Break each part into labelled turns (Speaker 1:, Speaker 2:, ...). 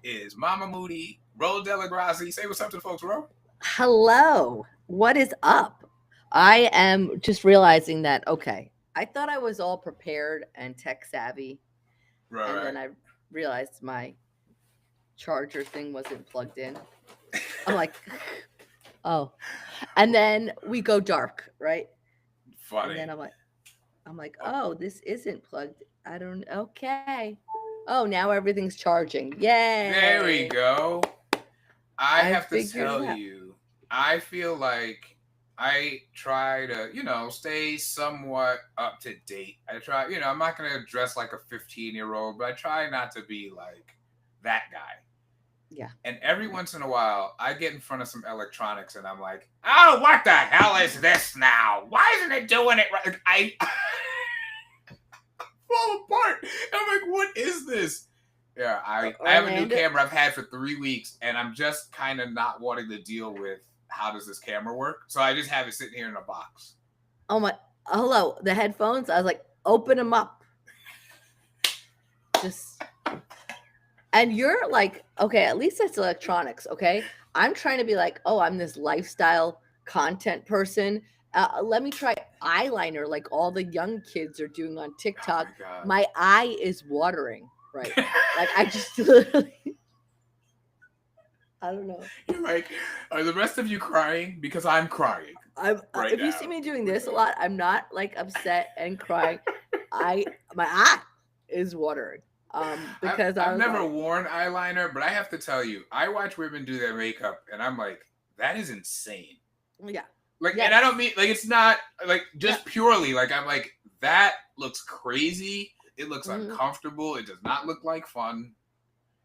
Speaker 1: is Mama Moody, Ro Delagrazi. Say what's up to the folks, Ro.
Speaker 2: Hello. What is up? I am just realizing that, okay, I thought I was all prepared and tech savvy,
Speaker 1: Right,
Speaker 2: and
Speaker 1: right.
Speaker 2: then I realized my charger thing wasn't plugged in. I'm like, oh. And then we go dark, right? And
Speaker 1: Funny.
Speaker 2: then I'm like, oh, this isn't plugged. I don't, okay. Oh, now everything's charging.
Speaker 1: There we
Speaker 2: Yay.
Speaker 1: go. I
Speaker 2: I
Speaker 1: have to
Speaker 2: figured it
Speaker 1: tell
Speaker 2: out.
Speaker 1: you, I feel like I try to, stay somewhat up to date. I try, I'm not going to dress like a 15-year-old, but I try not to be like that guy.
Speaker 2: Yeah.
Speaker 1: And every once in a while, I get in front of some electronics and I'm like, oh, what the hell is this now? Why isn't it doing it right? Like, I fall apart. I'm like, what is this? Yeah, I have a new
Speaker 2: Orlando.
Speaker 1: camera I've had for 3 weeks, and I'm just kind of not wanting to deal with how does this camera work. So I just have it sitting here in a box.
Speaker 2: Oh my, hello, the headphones. I was like, open them up. Just, and you're like, okay, at least it's electronics. Okay. I'm trying to be like, oh, I'm this lifestyle content person. Let me try eyeliner like all the young kids are doing on
Speaker 1: Oh
Speaker 2: TikTok.
Speaker 1: my god.
Speaker 2: My eye is watering right now. Like, I just literally, I don't know.
Speaker 1: You're like, are the rest of you crying? Because I'm crying right
Speaker 2: If you
Speaker 1: now.
Speaker 2: see me doing this a lot, I'm not like upset and crying. My eye is watering. Because I
Speaker 1: I've
Speaker 2: was
Speaker 1: never
Speaker 2: like,
Speaker 1: worn eyeliner, but I have to tell you, I watch women do their makeup, and I'm like, that is insane.
Speaker 2: yeah,
Speaker 1: Like, and I
Speaker 2: yes,
Speaker 1: don't mean like it's not like
Speaker 2: no,
Speaker 1: just purely like I'm like that looks crazy. It looks
Speaker 2: mhm.
Speaker 1: uncomfortable. It does not look like fun.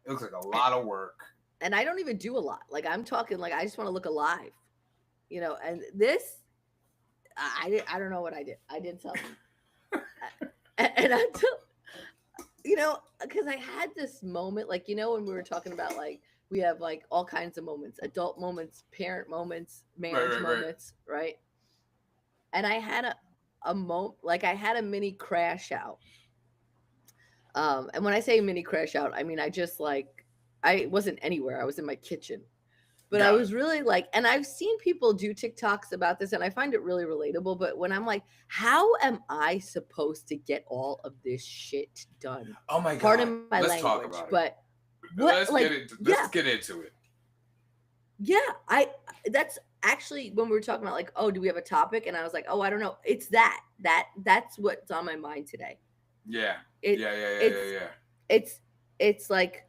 Speaker 1: It looks like a lot of work.
Speaker 2: And I don't even do a lot. Like, I'm talking like I just want to look alive, And this, I don't know what I did. I did something, and until because I had this moment, like when we were talking about like we have like all kinds of moments, adult moments, parent moments,
Speaker 1: Right,
Speaker 2: marriage
Speaker 1: right, right.
Speaker 2: moments, right? And I had a moment, like I had a mini crash out. And when I say mini crash out, I mean I just like I wasn't anywhere. I was in my kitchen. But I
Speaker 1: Got it.
Speaker 2: was really like, and I've seen people do TikToks about this, and I find it really relatable. But when I'm like, how am I supposed to get all of this shit done?
Speaker 1: Oh my god.
Speaker 2: Pardon my
Speaker 1: Let's talk
Speaker 2: language,
Speaker 1: about it.
Speaker 2: but what, like,
Speaker 1: Let's
Speaker 2: yeah,
Speaker 1: get into it.
Speaker 2: yeah, that's actually when we were talking about like, oh, do we have a topic? And I was like, oh, I don't know. It's that's what's on my mind today.
Speaker 1: Yeah.
Speaker 2: It
Speaker 1: Yeah, yeah, yeah, yeah,
Speaker 2: it's
Speaker 1: yeah.
Speaker 2: it's like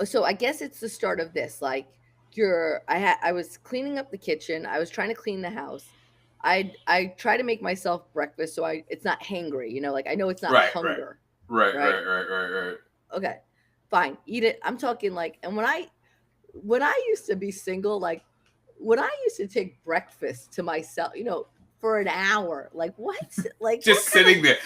Speaker 2: so I guess it's the start of this. Like I was cleaning up the kitchen. I was trying to clean the house. I try to make myself breakfast so it's not hangry. Like I know it's not
Speaker 1: Right, right.
Speaker 2: hunger,
Speaker 1: Right,
Speaker 2: right?
Speaker 1: right, right, right, right.
Speaker 2: Okay, fine, eat it. I'm talking like, and when I used to be single, like when I used to take breakfast to myself, for an hour, like what? Like what
Speaker 1: Just
Speaker 2: kind of
Speaker 1: sitting there.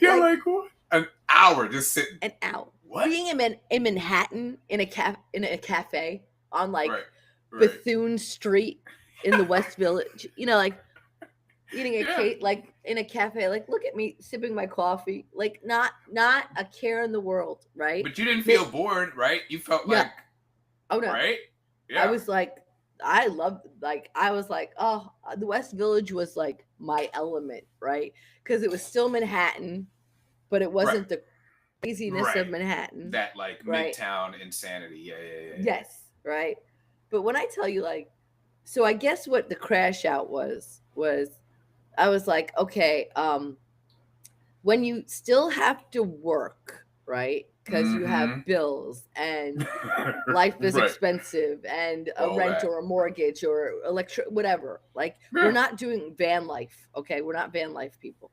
Speaker 1: You're
Speaker 2: like
Speaker 1: like, what? An hour just sitting.
Speaker 2: an hour
Speaker 1: What?
Speaker 2: being in Manhattan in a cafe on like
Speaker 1: Right, right.
Speaker 2: Bethune Street in the West Village, like eating a
Speaker 1: Yeah.
Speaker 2: cake, like in a cafe, like look at me sipping my coffee, like not a care in the world, right?
Speaker 1: But you didn't feel
Speaker 2: May-
Speaker 1: bored, right? You felt
Speaker 2: no,
Speaker 1: like,
Speaker 2: oh no,
Speaker 1: right?
Speaker 2: I
Speaker 1: Yeah.
Speaker 2: was like, I loved, like I was like, oh, the West Village was like my element, right? Because it was still Manhattan, but it
Speaker 1: Right.
Speaker 2: wasn't the craziness
Speaker 1: Right.
Speaker 2: of Manhattan,
Speaker 1: That like
Speaker 2: right?
Speaker 1: midtown insanity. Yeah, yeah, yeah, yeah.
Speaker 2: Yes, right. But when I tell you, like, so I guess what the crash out was I was like, okay, when you still have to work, right? Because you have
Speaker 1: Mm-hmm.
Speaker 2: bills and life is
Speaker 1: Right.
Speaker 2: expensive and a
Speaker 1: All
Speaker 2: rent
Speaker 1: that.
Speaker 2: or a mortgage or electric, whatever. Like, we're
Speaker 1: Yeah.
Speaker 2: not doing van life, okay? We're not van life people.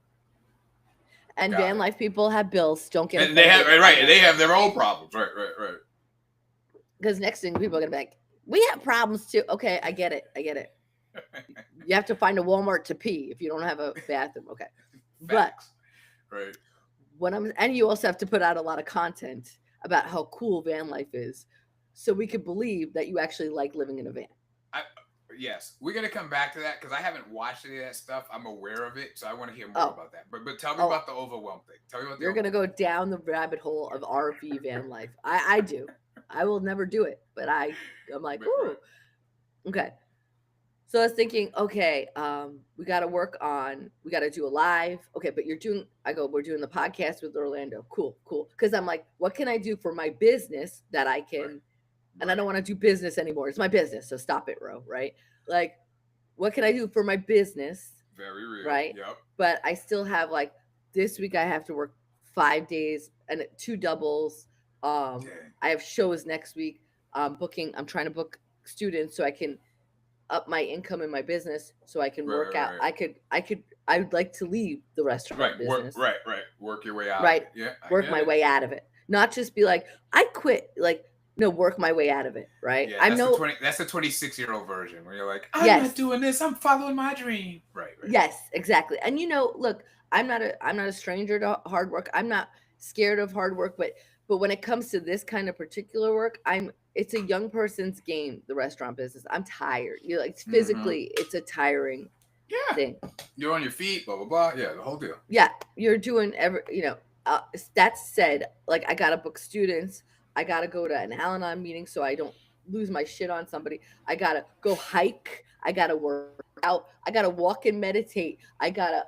Speaker 2: And
Speaker 1: Got
Speaker 2: van
Speaker 1: it.
Speaker 2: life people have bills. Don't get
Speaker 1: And they have
Speaker 2: offended. I
Speaker 1: right.
Speaker 2: know.
Speaker 1: They have their own problems. Right. Right. Right.
Speaker 2: Because next thing people are going to be like, we have problems too. Okay, I get it. I get it. You have to find a Walmart to pee if you don't have a bathroom. Okay. But
Speaker 1: Facts. Right.
Speaker 2: and you also have to put out a lot of content about how cool van life is so we could believe that you actually like living in a van.
Speaker 1: I, yes, we're gonna come back to that because I haven't watched any of that stuff. I'm aware of it, so I want to hear more
Speaker 2: Oh,
Speaker 1: about that. But tell me
Speaker 2: oh,
Speaker 1: about the overwhelm thing. Tell me about the
Speaker 2: you're gonna
Speaker 1: overwhelm
Speaker 2: go
Speaker 1: thing.
Speaker 2: down the rabbit hole of RV van life. I do. I will never do it, but I'm like,
Speaker 1: Right.
Speaker 2: ooh, okay. So I was thinking, okay, we got to work on, we got to do a live. Okay, but we're doing the podcast with Orlando. Cool, cool. Because I'm like, what can I do for my business that I
Speaker 1: Right.
Speaker 2: can, and I
Speaker 1: Right.
Speaker 2: don't want to do business anymore. It's my business, so stop it, Ro. Right? Like, what can I do for my business?
Speaker 1: Very real.
Speaker 2: Right?
Speaker 1: Yep.
Speaker 2: But I still have like this week I have to work 5 days and two doubles.
Speaker 1: Dang.
Speaker 2: I have shows next week. I'm trying to book students so I can up my income in my business so I can
Speaker 1: Right.
Speaker 2: work out.
Speaker 1: Right.
Speaker 2: I would like to leave the restaurant
Speaker 1: Right. Work.
Speaker 2: business,
Speaker 1: Right. Right. Work your way out of
Speaker 2: right?
Speaker 1: it. Yeah, I
Speaker 2: Work
Speaker 1: get
Speaker 2: my
Speaker 1: it.
Speaker 2: way out of it. Not just be like, I quit. Like, no, work my way out of it, right?
Speaker 1: Yeah,
Speaker 2: I
Speaker 1: that's the
Speaker 2: know,
Speaker 1: 20. That's the 26-year-old version where you're like, I'm not
Speaker 2: yes,
Speaker 1: doing this. I'm following my dream. Right. Right.
Speaker 2: yes, exactly. And look, I'm not a stranger to hard work. I'm not scared of hard work, but when it comes to this kind of particular work, it's a young person's game, the restaurant business. I'm tired. You're like
Speaker 1: Mm-hmm.
Speaker 2: physically, it's a tiring
Speaker 1: Yeah.
Speaker 2: thing.
Speaker 1: You're on your feet. Blah blah blah. Yeah, the whole deal.
Speaker 2: Yeah, you're doing that said, like I gotta book students, I gotta go to an Al-Anon meeting so I don't lose my shit on somebody, I gotta go hike, I gotta work out, I gotta walk and meditate, I gotta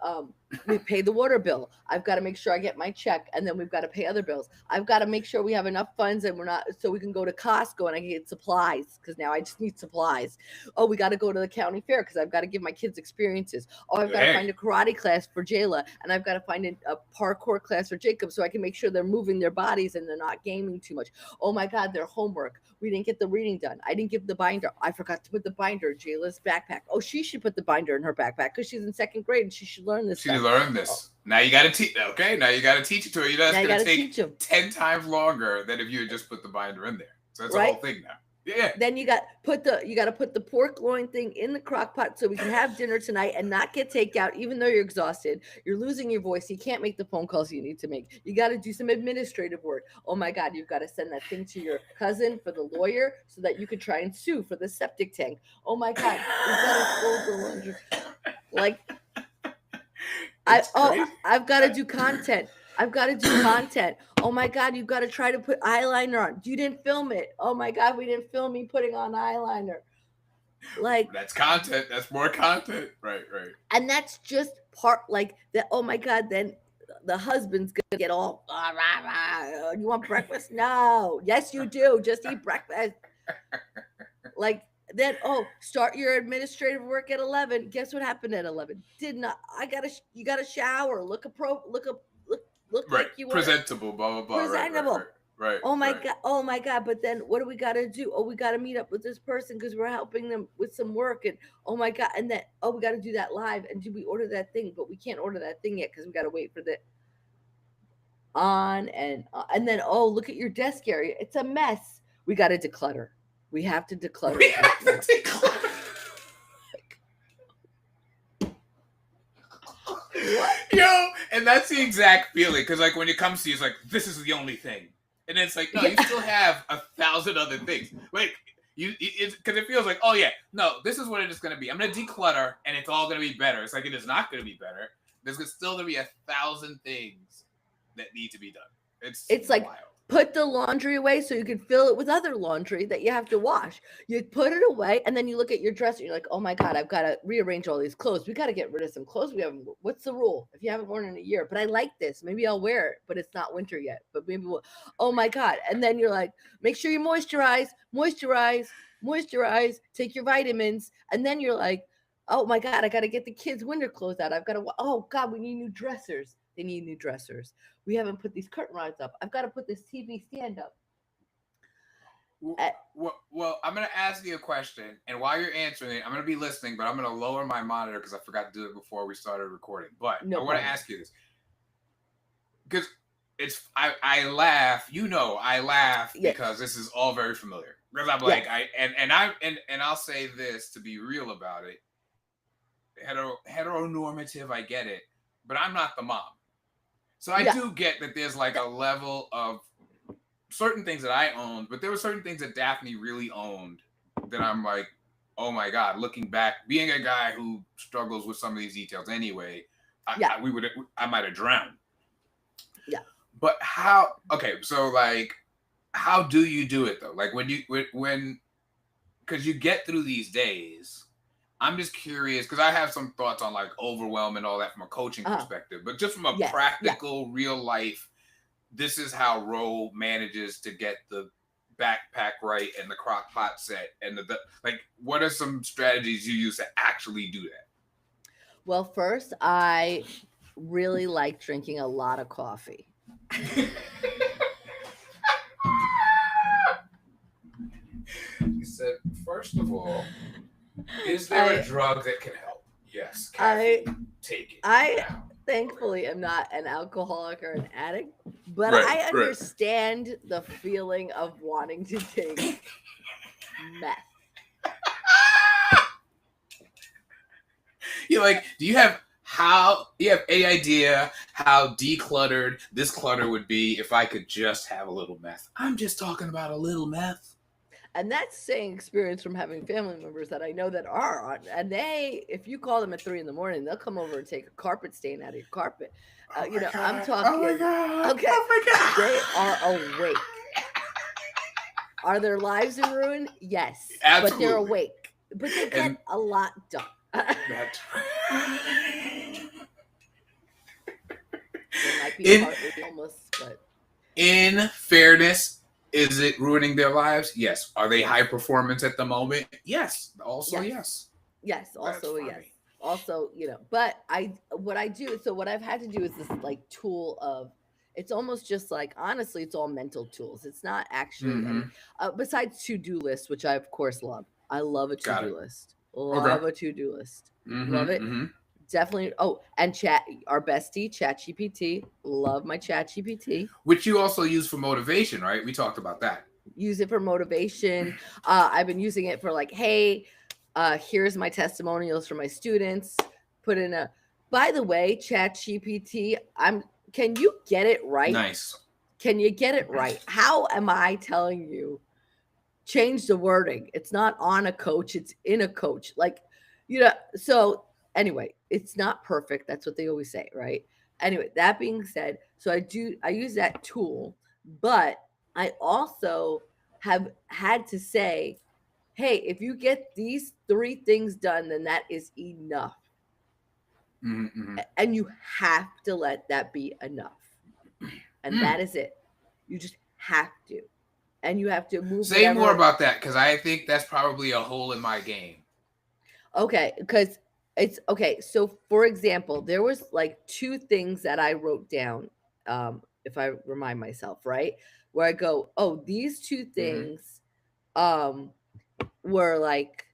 Speaker 2: we pay the water bill, I've got to make sure I get my check, and then we've got to pay other bills, I've got to make sure we have enough funds and we're not, so we can go to Costco and I can get supplies because now I just need supplies. Oh, we got to go to the county fair because I've got to give my kids experiences. Oh, I've got to
Speaker 1: Hey.
Speaker 2: find a karate class for Jayla, and I've got to find a parkour class for Jacob so I can make sure they're moving their bodies and they're not gaming too much. Oh my God, their homework. We didn't get the reading done. I didn't give the binder. I forgot to put the binder in Jayla's backpack. Oh, she should put the binder in her backpack because she's in second grade and she should learn this
Speaker 1: She
Speaker 2: stuff.
Speaker 1: learned
Speaker 2: Oh,
Speaker 1: this. Now you got to teach. Okay, now you got to teach it to her. You know,
Speaker 2: now
Speaker 1: that's
Speaker 2: you
Speaker 1: going
Speaker 2: got
Speaker 1: to
Speaker 2: to
Speaker 1: take
Speaker 2: teach them,
Speaker 1: 10 times longer than if you had just put the binder in there. So that's a whole
Speaker 2: right?
Speaker 1: thing now. Yeah.
Speaker 2: Then you got to put the pork loin thing in the crock pot so we can have dinner tonight and not get takeout even though you're exhausted, you're losing your voice, you can't make the phone calls you need to make, you got to do some administrative work. Oh my God, you've got to send that thing to your cousin for the lawyer so that you could try and sue for the septic tank. Oh my God, we've got to fold the laundry. Like,
Speaker 1: It's crazy.
Speaker 2: I've got to do content. I've got to do content. Oh my God, you've got to try to put eyeliner on. You didn't film it. Oh my God, we didn't film me putting on eyeliner. Like,
Speaker 1: That's content. That's more content. Right. Right.
Speaker 2: and that's just part like that. Oh my God, then the husband's gonna get all rah, rah. You want breakfast? No. Yes, you do. Just eat breakfast. Like, then start your administrative work at 11. Guess what happened at 11? Did not. You got to shower. Look
Speaker 1: Right.
Speaker 2: like you want to,
Speaker 1: Presentable. Blah blah blah. Right. Right. Right.
Speaker 2: presentable.
Speaker 1: Right.
Speaker 2: Oh my
Speaker 1: Right.
Speaker 2: God. Oh my God. But then what do we got to do? Oh, we got to meet up with this person because we're helping them with some work. And oh my God. And then, we got to do that live. And did we order that thing? But we can't order that thing yet because we got to wait for the and then, look at your desk area. It's a mess. We got to declutter. We have to declutter
Speaker 1: We
Speaker 2: this
Speaker 1: have to
Speaker 2: year.
Speaker 1: declutter.
Speaker 2: What?
Speaker 1: Yo, and that's the exact feeling. Because like when it comes to you, it's like this is the only thing, and it's like no,
Speaker 2: Yeah.
Speaker 1: you still have 1,000 other things. Like it's because it feels like oh yeah, no, this is what it is going to be. I'm going to declutter, and it's all going to be better. It's like it is not going to be better. There's still going to be 1,000 things that need to be done.
Speaker 2: It's like,
Speaker 1: wild.
Speaker 2: put the laundry away so you can fill it with other laundry that you have to wash. You put it away, and then you look at your dresser. You're like, oh my God, I've got to rearrange all these clothes. We got to get rid of some clothes we haven't. What's the rule? If you haven't worn in a year, but I like this, maybe I'll wear it. But it's not winter yet. But maybe we'll. Oh my God! And then you're like, make sure you moisturize. Take your vitamins, and then you're like, oh my God, I got to get the kids' winter clothes out. I've got to. Oh God, we need new dressers. They need new dressers. We haven't put these curtain rods up. I've got to put this TV stand up.
Speaker 1: Well, I'm going to ask you a question, and while you're answering it, I'm going to be listening, but I'm going to lower my monitor because I forgot to do it before we started recording. But
Speaker 2: No
Speaker 1: I want to
Speaker 2: problem.
Speaker 1: ask you this because I laugh. I laugh
Speaker 2: Yes.
Speaker 1: because this is all very familiar. Because I'm
Speaker 2: Yes.
Speaker 1: like and I'll say this to be real about it. Heteronormative, I get it, but I'm not the mom. So I
Speaker 2: Yeah.
Speaker 1: do get that there's like a level of certain things that I owned, but there were certain things that Daphne really owned that I'm like, oh my God, looking back, being a guy who struggles with some of these details anyway,
Speaker 2: Yeah.
Speaker 1: I might have drowned.
Speaker 2: Yeah.
Speaker 1: But okay, so like, how do you do it though? Like when because you get through these days, I'm just curious because I have some thoughts on like overwhelm and all that from a coaching perspective, but just from a
Speaker 2: Yes.
Speaker 1: practical, real life, this is how Ro manages to get the backpack right and the crock pot set and the like. What are some strategies you use to actually do that?
Speaker 2: Well, first, I really like drinking a lot of coffee.
Speaker 1: He said, first of all, is there a drug that can help? Yes, caffeine. Take it.
Speaker 2: I
Speaker 1: now.
Speaker 2: thankfully am not an alcoholic or an addict, but
Speaker 1: Right,
Speaker 2: I
Speaker 1: right.
Speaker 2: understand the feeling of wanting to take meth.
Speaker 1: You're like, do you have any idea how decluttered this clutter would be if I could just have a little meth? I'm just talking about a little meth.
Speaker 2: And that's saying experience from having family members that I know that are on, and if you call them at 3 a.m, they'll come over and take a carpet stain out of your carpet. I'm talking.
Speaker 1: Oh my God.
Speaker 2: Okay,
Speaker 1: oh my God.
Speaker 2: They are awake. Are their lives in ruin? Yes,
Speaker 1: Absolutely.
Speaker 2: But they're awake. But they get a lot done.
Speaker 1: That's
Speaker 2: They might be partly homeless, but
Speaker 1: in fairness, is it ruining their lives? Yes. Are they high performance at the moment? Yes. Also, yes.
Speaker 2: Yes. Also, yes. Also, but what I've had to do is this like tool of, it's almost just like, honestly, it's all mental tools. It's not actually any, besides to-do lists, which I of course love. I love a to-do list. Love a to-do list. Love it. Definitely. Oh, and our bestie, ChatGPT. Love my ChatGPT.
Speaker 1: Which you also use for motivation, right? We talked about that.
Speaker 2: Use it for motivation. I've been using it for like, hey, here's my testimonials for my students. Put in by the way, ChatGPT, can you get it right?
Speaker 1: Nice.
Speaker 2: Can you get it right? How am I telling you? Change the wording. It's not on a coach, it's in a coach. Like, so anyway, it's not perfect. That's what they always say, right? Anyway, that being said, so I use that tool, but I also have had to say, hey, if you get these 3 things done, then that is enough. And you have to let that be enough. And that is it. You just have to. And you have to move.
Speaker 1: Say more about that, because I think that's probably a hole in my game.
Speaker 2: Okay, because it's okay. So, for example, there was like 2 things that I wrote down, if I remind myself, right? Where I go, oh, these 2 things were like,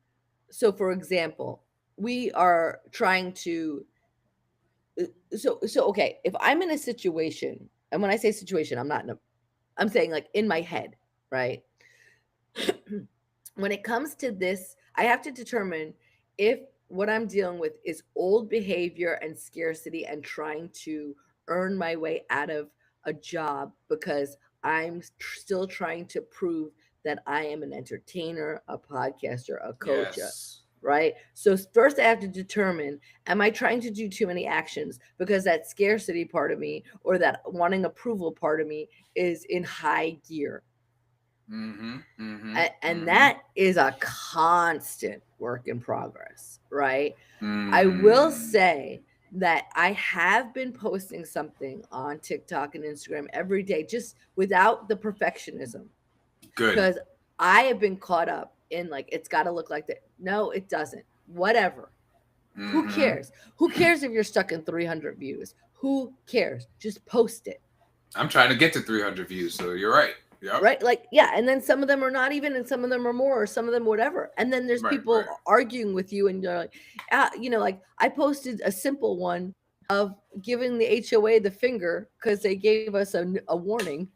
Speaker 2: so for example, we are trying to, so okay, if I'm in a situation, and when I say situation, I'm saying like in my head, right? When it comes to this, I have to determine if what I'm dealing with is old behavior and scarcity and trying to earn my way out of a job because I'm still trying to prove that I am an entertainer, a podcaster, a coach, right? So first I have to determine, am I trying to do too many actions because that scarcity part of me or that wanting approval part of me is in high gear? And that is a constant work in progress, right? I will say that I have been posting something on TikTok and Instagram every day, just without the perfectionism.
Speaker 1: Good.
Speaker 2: Because I have been caught up in like, it's got to look like that. No, it doesn't. Whatever. Who cares? Who cares if you're stuck in 300 views? Who cares? Just post it.
Speaker 1: I'm trying to get to 300 views, so you're right. Yep.
Speaker 2: Right? Like, yeah. And then some of them are not even, and some of them are more, or some of them whatever. And then there's people arguing with you, and you're like, like I posted a simple one of giving the HOA the finger because they gave us a warning.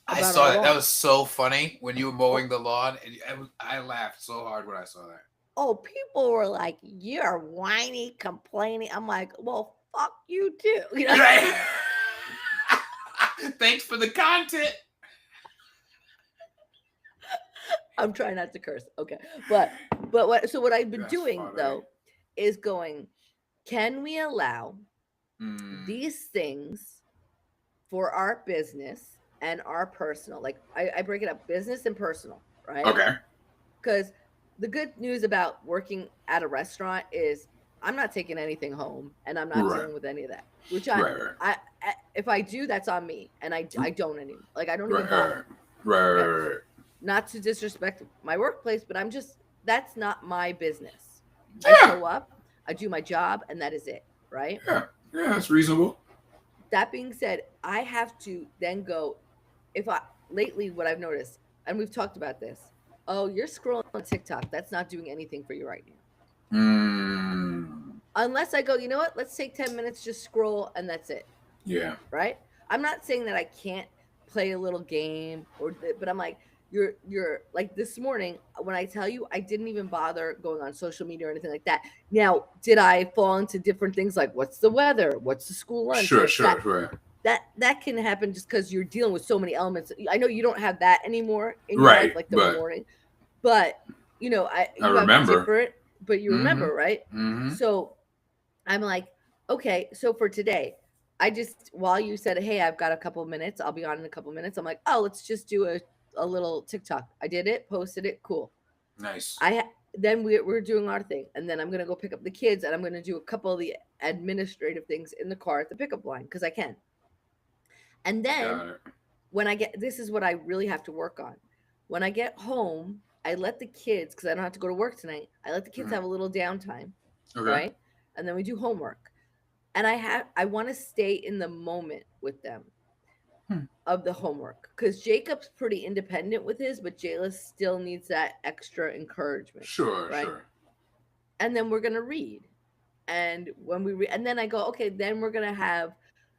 Speaker 1: I saw that. That was so funny when you were mowing the lawn, and I laughed so hard when I saw that.
Speaker 2: Oh, people were like, "You're whiny, complaining." I'm like, "Well, fuck you too."
Speaker 1: Right. Thanks for the content.
Speaker 2: I'm trying not to curse. Okay. But But what I've been
Speaker 1: That's
Speaker 2: doing
Speaker 1: funny.
Speaker 2: though is going, can we allow
Speaker 1: Mm.
Speaker 2: these things for our business and our personal? Like I break it up business and personal, right?
Speaker 1: Okay.
Speaker 2: Because the good news about working at a restaurant is I'm not taking anything home and I'm not
Speaker 1: Right.
Speaker 2: dealing with any of that. Which
Speaker 1: Right. Right.
Speaker 2: if I do, that's on me, and I don't anymore. Like I don't even
Speaker 1: Right. Right.
Speaker 2: bother.
Speaker 1: Right.
Speaker 2: Okay,
Speaker 1: Right. Right.
Speaker 2: not to disrespect my workplace, but I'm just that's not my business. I
Speaker 1: Yeah.
Speaker 2: show up, I do my job, and that is it. Right.
Speaker 1: Yeah. Yeah. That's reasonable.
Speaker 2: That being said, I have to then go if I lately what I've noticed, and we've talked about this. Oh, you're scrolling on TikTok. That's not doing anything for you right now.
Speaker 1: Mm.
Speaker 2: Unless I go, you know what? Let's take 10 minutes, just scroll, and that's it.
Speaker 1: Yeah.
Speaker 2: Right? I'm not saying that I can't play a little game but I'm like, you're like this morning when I tell you I didn't even bother going on social media or anything like that. Now, did I fall into different things like what's the weather? What's the school lunch?
Speaker 1: Sure.
Speaker 2: What's that?
Speaker 1: Sure. Right.
Speaker 2: That can happen just because you're dealing with so many elements. I know you don't have that anymore in your life,
Speaker 1: Right.
Speaker 2: like the
Speaker 1: But
Speaker 2: morning, but
Speaker 1: I
Speaker 2: you have
Speaker 1: remember.
Speaker 2: different, but you
Speaker 1: Mm-hmm.
Speaker 2: remember, right?
Speaker 1: Mm-hmm.
Speaker 2: So I'm like, okay, so for today, I just while you said, hey, I've got a couple of minutes, I'll be on in a couple of minutes. I'm like, oh, let's just do a little TikTok. I did it, posted it, cool.
Speaker 1: Nice.
Speaker 2: Then we're doing our thing, and then I'm gonna go pick up the kids, and I'm gonna do a couple of the administrative things in the car at the pickup line because I can. And then
Speaker 1: Got it.
Speaker 2: when I get this is what I really have to work on. When I get home, I let the kids because I don't have to go to work tonight. I let the kids
Speaker 1: Mm.
Speaker 2: have a little downtime,
Speaker 1: Okay.
Speaker 2: right? And then we do homework. And I want to stay in the moment with them
Speaker 1: Hmm.
Speaker 2: of the homework because Jacob's pretty independent with his, but Jayla still needs that extra encouragement,
Speaker 1: Sure.
Speaker 2: right?
Speaker 1: Sure.
Speaker 2: And then we're gonna read, and when we read, and then I go, okay, then we're gonna have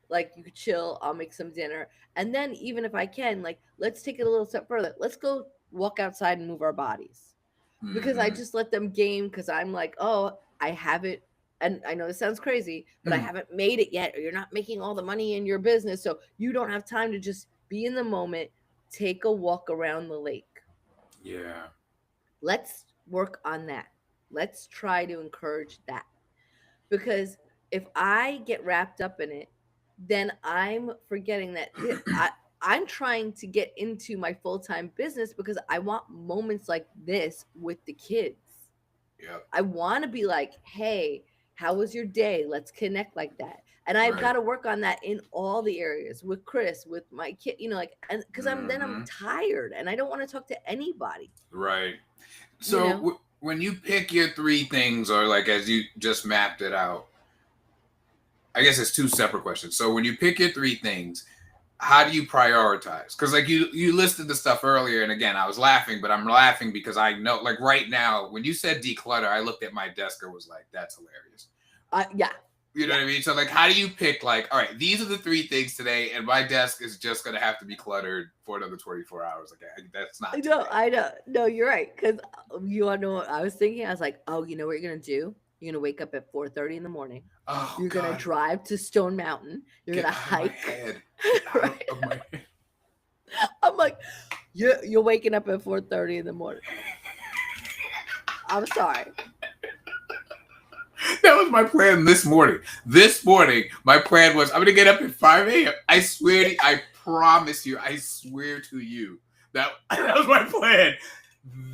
Speaker 2: like you could chill. I'll make some dinner, and then even if I can, like let's take it a little step further. Let's go walk outside and move our bodies because I
Speaker 1: Mm-hmm.
Speaker 2: just let them game because I'm like, oh, I haven't, and I know this sounds crazy, but I
Speaker 1: Hmm.
Speaker 2: haven't made it yet, or you're not making all the money in your business, so you don't have time to just be in the moment, take a walk around the lake.
Speaker 1: Yeah.
Speaker 2: Let's work on that. Let's try to encourage that because if I get wrapped up in it, then I'm forgetting that I'm trying to get into my full time business because I want moments like this with the kids.
Speaker 1: Yep.
Speaker 2: I want to be like, hey, how was your day? Let's connect like that. And I've
Speaker 1: Right.
Speaker 2: got to work on that in all the areas with Chris, with my kid, like, and because I'm
Speaker 1: Mm-hmm.
Speaker 2: tired and I don't want to talk to anybody,
Speaker 1: Right.
Speaker 2: you
Speaker 1: So
Speaker 2: know?
Speaker 1: when you pick your three things, or like as you just mapped it out, I guess it's two separate questions. So when you pick your three things, how do you prioritize? Because like you listed the stuff earlier, and again, I was laughing, but I'm laughing because I know, like right now, when you said declutter, I looked at my desk and was like, "That's hilarious."
Speaker 2: Yeah.
Speaker 1: You know
Speaker 2: Yeah.
Speaker 1: what I mean? So like, how do you pick? Like, all right, these are the three things today, and my desk is just gonna have to be cluttered for another 24 hours. Like, that's not today.
Speaker 2: I know. No, you're right. Because you want to know what I was thinking? I was like, oh, you know what you're going to do? You're going to wake up at 4:30 in the morning.
Speaker 1: Oh
Speaker 2: You're going to
Speaker 1: God,
Speaker 2: drive to Stone Mountain. You're
Speaker 1: get
Speaker 2: going to
Speaker 1: out of my
Speaker 2: hike.
Speaker 1: head! Get out
Speaker 2: Right?
Speaker 1: of my head!
Speaker 2: I'm like, you're waking up at 4:30 in the morning. I'm sorry.
Speaker 1: That was my plan this morning. This morning, my plan was I'm gonna get up at 5 a.m. I swear to you, I promise you, I swear to you. That was my plan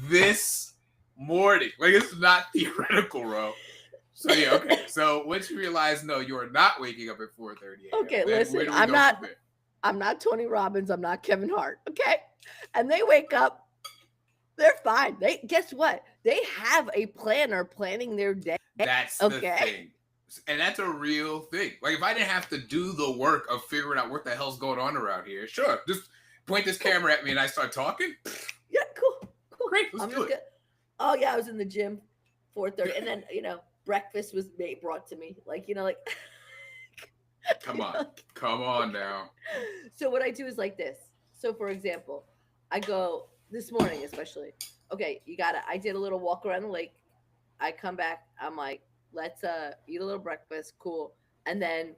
Speaker 1: this morning. Like it's not theoretical, bro. So yeah, okay. So once you realize no, you are not waking up at 4:30 a.m.,
Speaker 2: Okay,
Speaker 1: then
Speaker 2: listen,
Speaker 1: where do we go from there?
Speaker 2: I'm not Tony Robbins. I'm not Kevin Hart. Okay. And they wake up, they're fine. Guess what? They have a planner planning their day.
Speaker 1: That's the
Speaker 2: Okay.
Speaker 1: thing. And that's a real thing. Like if I didn't have to do the work of figuring out what the hell's going on around here, sure, just point this camera at me and I start talking.
Speaker 2: Yeah, cool.
Speaker 1: Great, let's
Speaker 2: I'm
Speaker 1: do
Speaker 2: just
Speaker 1: it.
Speaker 2: good. Oh yeah, I was in the gym 4:30, and then breakfast was brought to me. Like like
Speaker 1: Come on now.
Speaker 2: So what I do is like this. So for example, I go this morning especially. Okay, you got it. I did a little walk around the lake. I come back. I'm like, let's eat a little breakfast. Cool. And then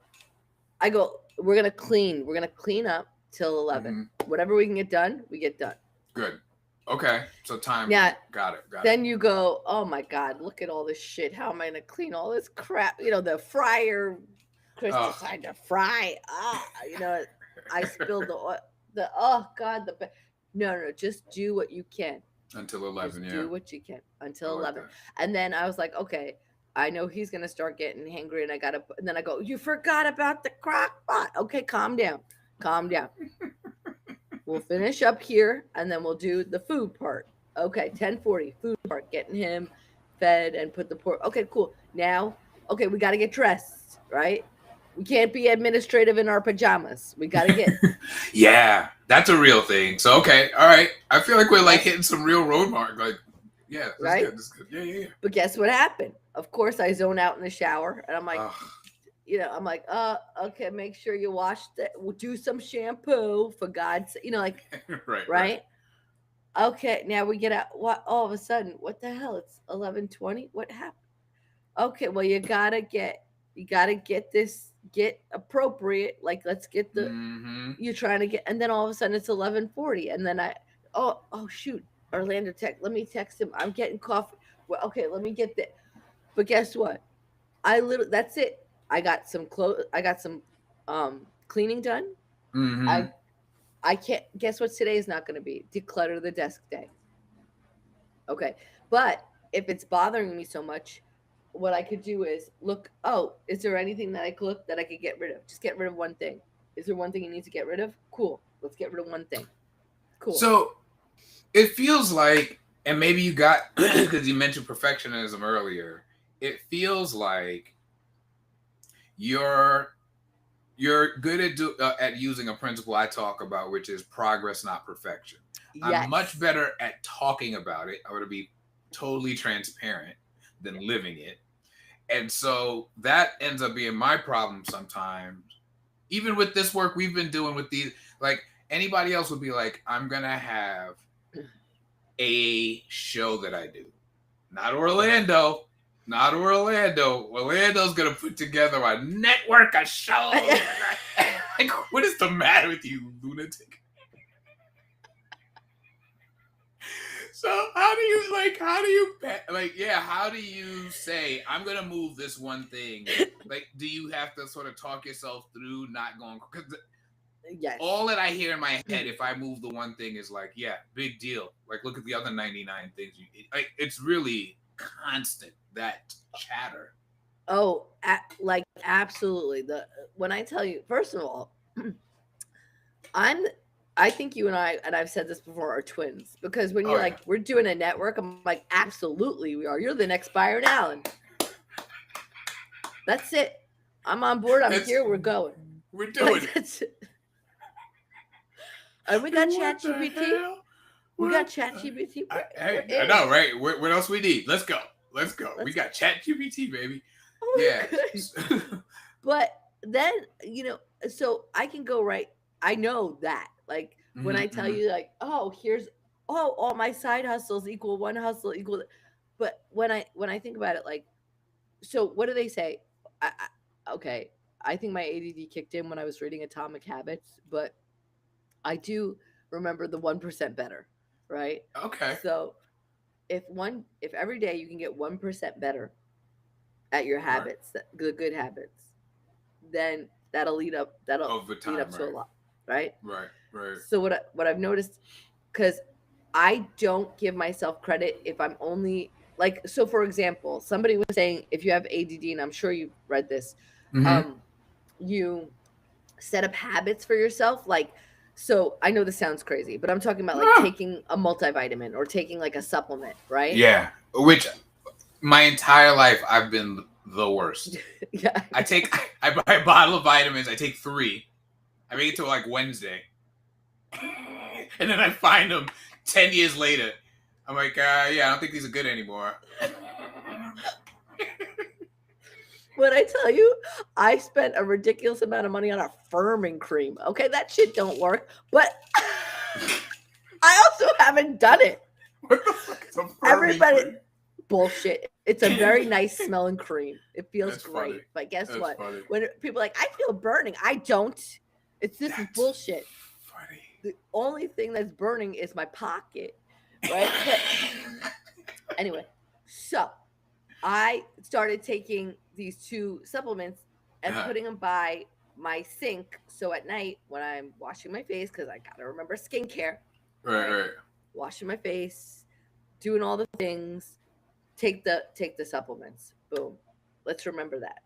Speaker 2: I go. We're gonna clean. We're gonna clean up till 11.
Speaker 1: Mm-hmm.
Speaker 2: Whatever we can get done, we get done.
Speaker 1: Good. Okay. So timely.
Speaker 2: Now,
Speaker 1: Got it. Got it.
Speaker 2: then you go, oh my God, look at all this shit. How am I gonna clean all this crap? The fryer, Chris
Speaker 1: Oh.
Speaker 2: decided to fry. I spilled the oh God, no, just do what you can.
Speaker 1: Until 11.
Speaker 2: Just
Speaker 1: Yeah.
Speaker 2: do what you can
Speaker 1: I
Speaker 2: until
Speaker 1: like
Speaker 2: 11.
Speaker 1: that.
Speaker 2: And then I was like, okay, I know he's gonna start getting hangry, and and then I go, you forgot about the crock pot. Okay, calm down, calm down. We'll finish up here, and then we'll do the food part. Okay, 10:40 food part, getting him fed and put the pork. Okay, cool. Now, okay, we got to get dressed, right? We can't be administrative in our pajamas. We got to get
Speaker 1: Yeah, that's a real thing. So okay, all right. I feel like we're like
Speaker 2: right,
Speaker 1: hitting some real road mark. Like, yeah, this is
Speaker 2: right.
Speaker 1: good. This is good. Yeah, yeah,
Speaker 2: But guess what happened? Of course, I zone out in the shower, and I'm like,
Speaker 1: yeah.
Speaker 2: I'm like, okay, make sure you wash the, we'll do some shampoo for God's sake, like,
Speaker 1: Right, right.
Speaker 2: right? Okay, now we get out. What all of a sudden? What the hell? It's 11:20. What happened? Okay, well you gotta get this get appropriate. Like let's get the
Speaker 1: Mm-hmm.
Speaker 2: you're trying to get, and then all of a sudden it's 11:40, and then oh shoot, Orlando text. Let me text him. I'm getting coffee. Well, okay, let me get that. But guess what? I literally that's it. I got some clothes. I got some cleaning done.
Speaker 1: Mm-hmm.
Speaker 2: I can't guess what today is not going to be declutter the desk day. Okay. But if it's bothering me so much, what I could do is look, oh, is there anything that I could look that I could get rid of? Just get rid of one thing. Is there one thing you need to get rid of? Cool. Let's get rid of one thing. Cool.
Speaker 1: So it feels like, and maybe you got because you mentioned perfectionism earlier. It feels like you're good at using a principle I talk about, which is progress, not perfection. I'm much
Speaker 2: Yes.
Speaker 1: better at talking about it. I want to be totally transparent than living it. And so that ends up being my problem sometimes. Even with this work we've been doing with these, like anybody else would be like, I'm going to have a show that I do. Not Orlando. Not Orlando. Orlando's going to put together a network of shows. Like, what is the matter with you, lunatic? So how do you say I'm gonna move this one thing? Like, do you have to sort of talk yourself through not going? Because
Speaker 2: Yes.
Speaker 1: all that I hear in my head, if I move the one thing, is like, yeah, big deal. Like, look at the other 99 things. Like, it's really constant, that chatter.
Speaker 2: Oh, like absolutely. When I tell you, first of all, I'm I think you and I've said this before, are twins. Because when
Speaker 1: Oh
Speaker 2: you're
Speaker 1: yeah.
Speaker 2: like, we're doing a network, I'm like, absolutely we are. You're the next Byron Allen. That's it. I'm on board. I'm
Speaker 1: It's-
Speaker 2: here. We're going.
Speaker 1: We're doing it.
Speaker 2: That's it. And we got
Speaker 1: What the
Speaker 2: ChatGPT.
Speaker 1: hell?
Speaker 2: We got
Speaker 1: What
Speaker 2: ChatGPT.
Speaker 1: Hey, I know, right? What else we need? Let's go. Let's go. We got ChatGPT, baby. Yeah.
Speaker 2: But then, so I can go right. I know that. Like when I tell you, like, oh, all my side hustles equal one hustle equal. But when I think about it, like, so what do they say? Okay, I think my ADD kicked in when I was reading Atomic Habits, but I do remember the 1% better, right?
Speaker 1: Okay.
Speaker 2: So if every day you can get 1% better at your
Speaker 1: Right.
Speaker 2: habits, the good habits, then that'll lead up
Speaker 1: Over time,
Speaker 2: to a
Speaker 1: right.
Speaker 2: lot, right?
Speaker 1: Right. Right.
Speaker 2: So what I've noticed, because I don't give myself credit if I'm only like, so for example, somebody was saying if you have ADD, and I'm sure you've read this,
Speaker 1: Mm-hmm.
Speaker 2: you set up habits for yourself, like, so I know this sounds crazy, but I'm talking about like
Speaker 1: Ah.
Speaker 2: taking a multivitamin or taking like a supplement, right?
Speaker 1: Yeah. Which my entire life I've been the worst.
Speaker 2: Yeah.
Speaker 1: I buy a bottle of vitamins. I take 3. I make it to like Wednesday, and then I find them 10 years later. I'm like, yeah, I don't think these are good anymore.
Speaker 2: When I tell you, I spent a ridiculous amount of money on a firming cream. Okay, that shit don't work, but I also haven't done it.
Speaker 1: What the fuck is a Fermi
Speaker 2: Everybody,
Speaker 1: cream?
Speaker 2: bullshit. It's a very nice smelling cream. It feels
Speaker 1: That's
Speaker 2: great.
Speaker 1: funny.
Speaker 2: But guess
Speaker 1: That's
Speaker 2: what?
Speaker 1: funny.
Speaker 2: When people are like, I feel burning. I don't. This is
Speaker 1: That's
Speaker 2: bullshit.
Speaker 1: funny.
Speaker 2: The only thing that's burning is my pocket. right? But anyway, so I started taking these two supplements and
Speaker 1: Uh-huh.
Speaker 2: putting them by my sink. So at night when I'm washing my face, because I gotta remember skincare,
Speaker 1: Right,
Speaker 2: right?
Speaker 1: right.
Speaker 2: Washing my face, doing all the things, take the supplements. Boom. Let's remember that.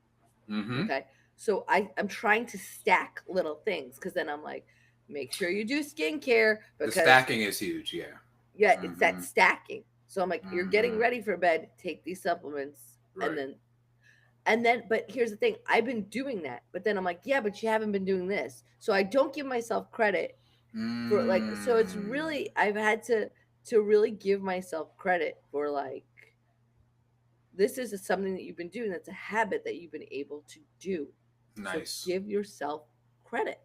Speaker 1: Mm-hmm.
Speaker 2: Okay. So I'm trying to stack little things because then I'm like, make sure you do skincare
Speaker 1: The
Speaker 2: because
Speaker 1: stacking is huge, yeah.
Speaker 2: yeah, it's
Speaker 1: Mm-hmm.
Speaker 2: that stacking. So I'm like, you're getting
Speaker 1: Mm-hmm.
Speaker 2: ready for bed, take these supplements, and
Speaker 1: Right.
Speaker 2: then but here's the thing, I've been doing that, but then I'm like, yeah, but you haven't been doing this. So I don't give myself credit for like, so it's
Speaker 1: Mm.
Speaker 2: really, I've had to really give myself credit for like, this is something that you've been doing, that's a habit that you've been able to do. So
Speaker 1: Nice.
Speaker 2: give yourself credit.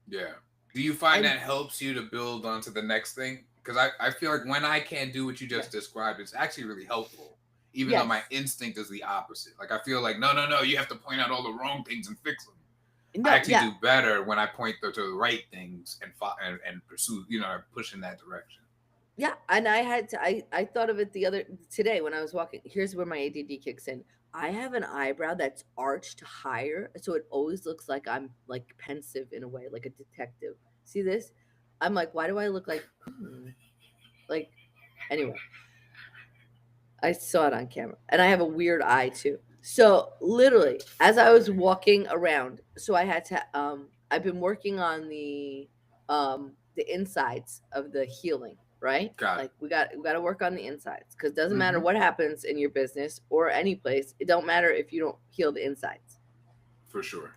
Speaker 1: Yeah. Do you find
Speaker 2: And
Speaker 1: that helps you to build onto the next thing? Because I feel like when I can do what you just
Speaker 2: yes,
Speaker 1: described, it's actually really helpful. Even though my
Speaker 2: yes,
Speaker 1: instinct is the opposite. Like I feel like, no, no, no, you have to point out all the wrong things and fix them. I
Speaker 2: no,
Speaker 1: actually
Speaker 2: yeah,
Speaker 1: do better when I point to the right things and pursue, push in that direction.
Speaker 2: yeah. And I had to, I thought of it the other today when I was walking. Here's where my ADD kicks in. I have an eyebrow that's arched higher, so it always looks like I'm like pensive in a way, like a detective. See this? I'm like, why do I look like like anyway? I saw it on camera. And I have a weird eye too. So literally, as I was walking around, so I had to I've been working on the insides of the healing, right?
Speaker 1: Got it.
Speaker 2: Like we got to work on the insides cuz doesn't matter
Speaker 1: Mm-hmm.
Speaker 2: what happens in your business or any place. It don't matter if you don't heal the insides.
Speaker 1: For sure.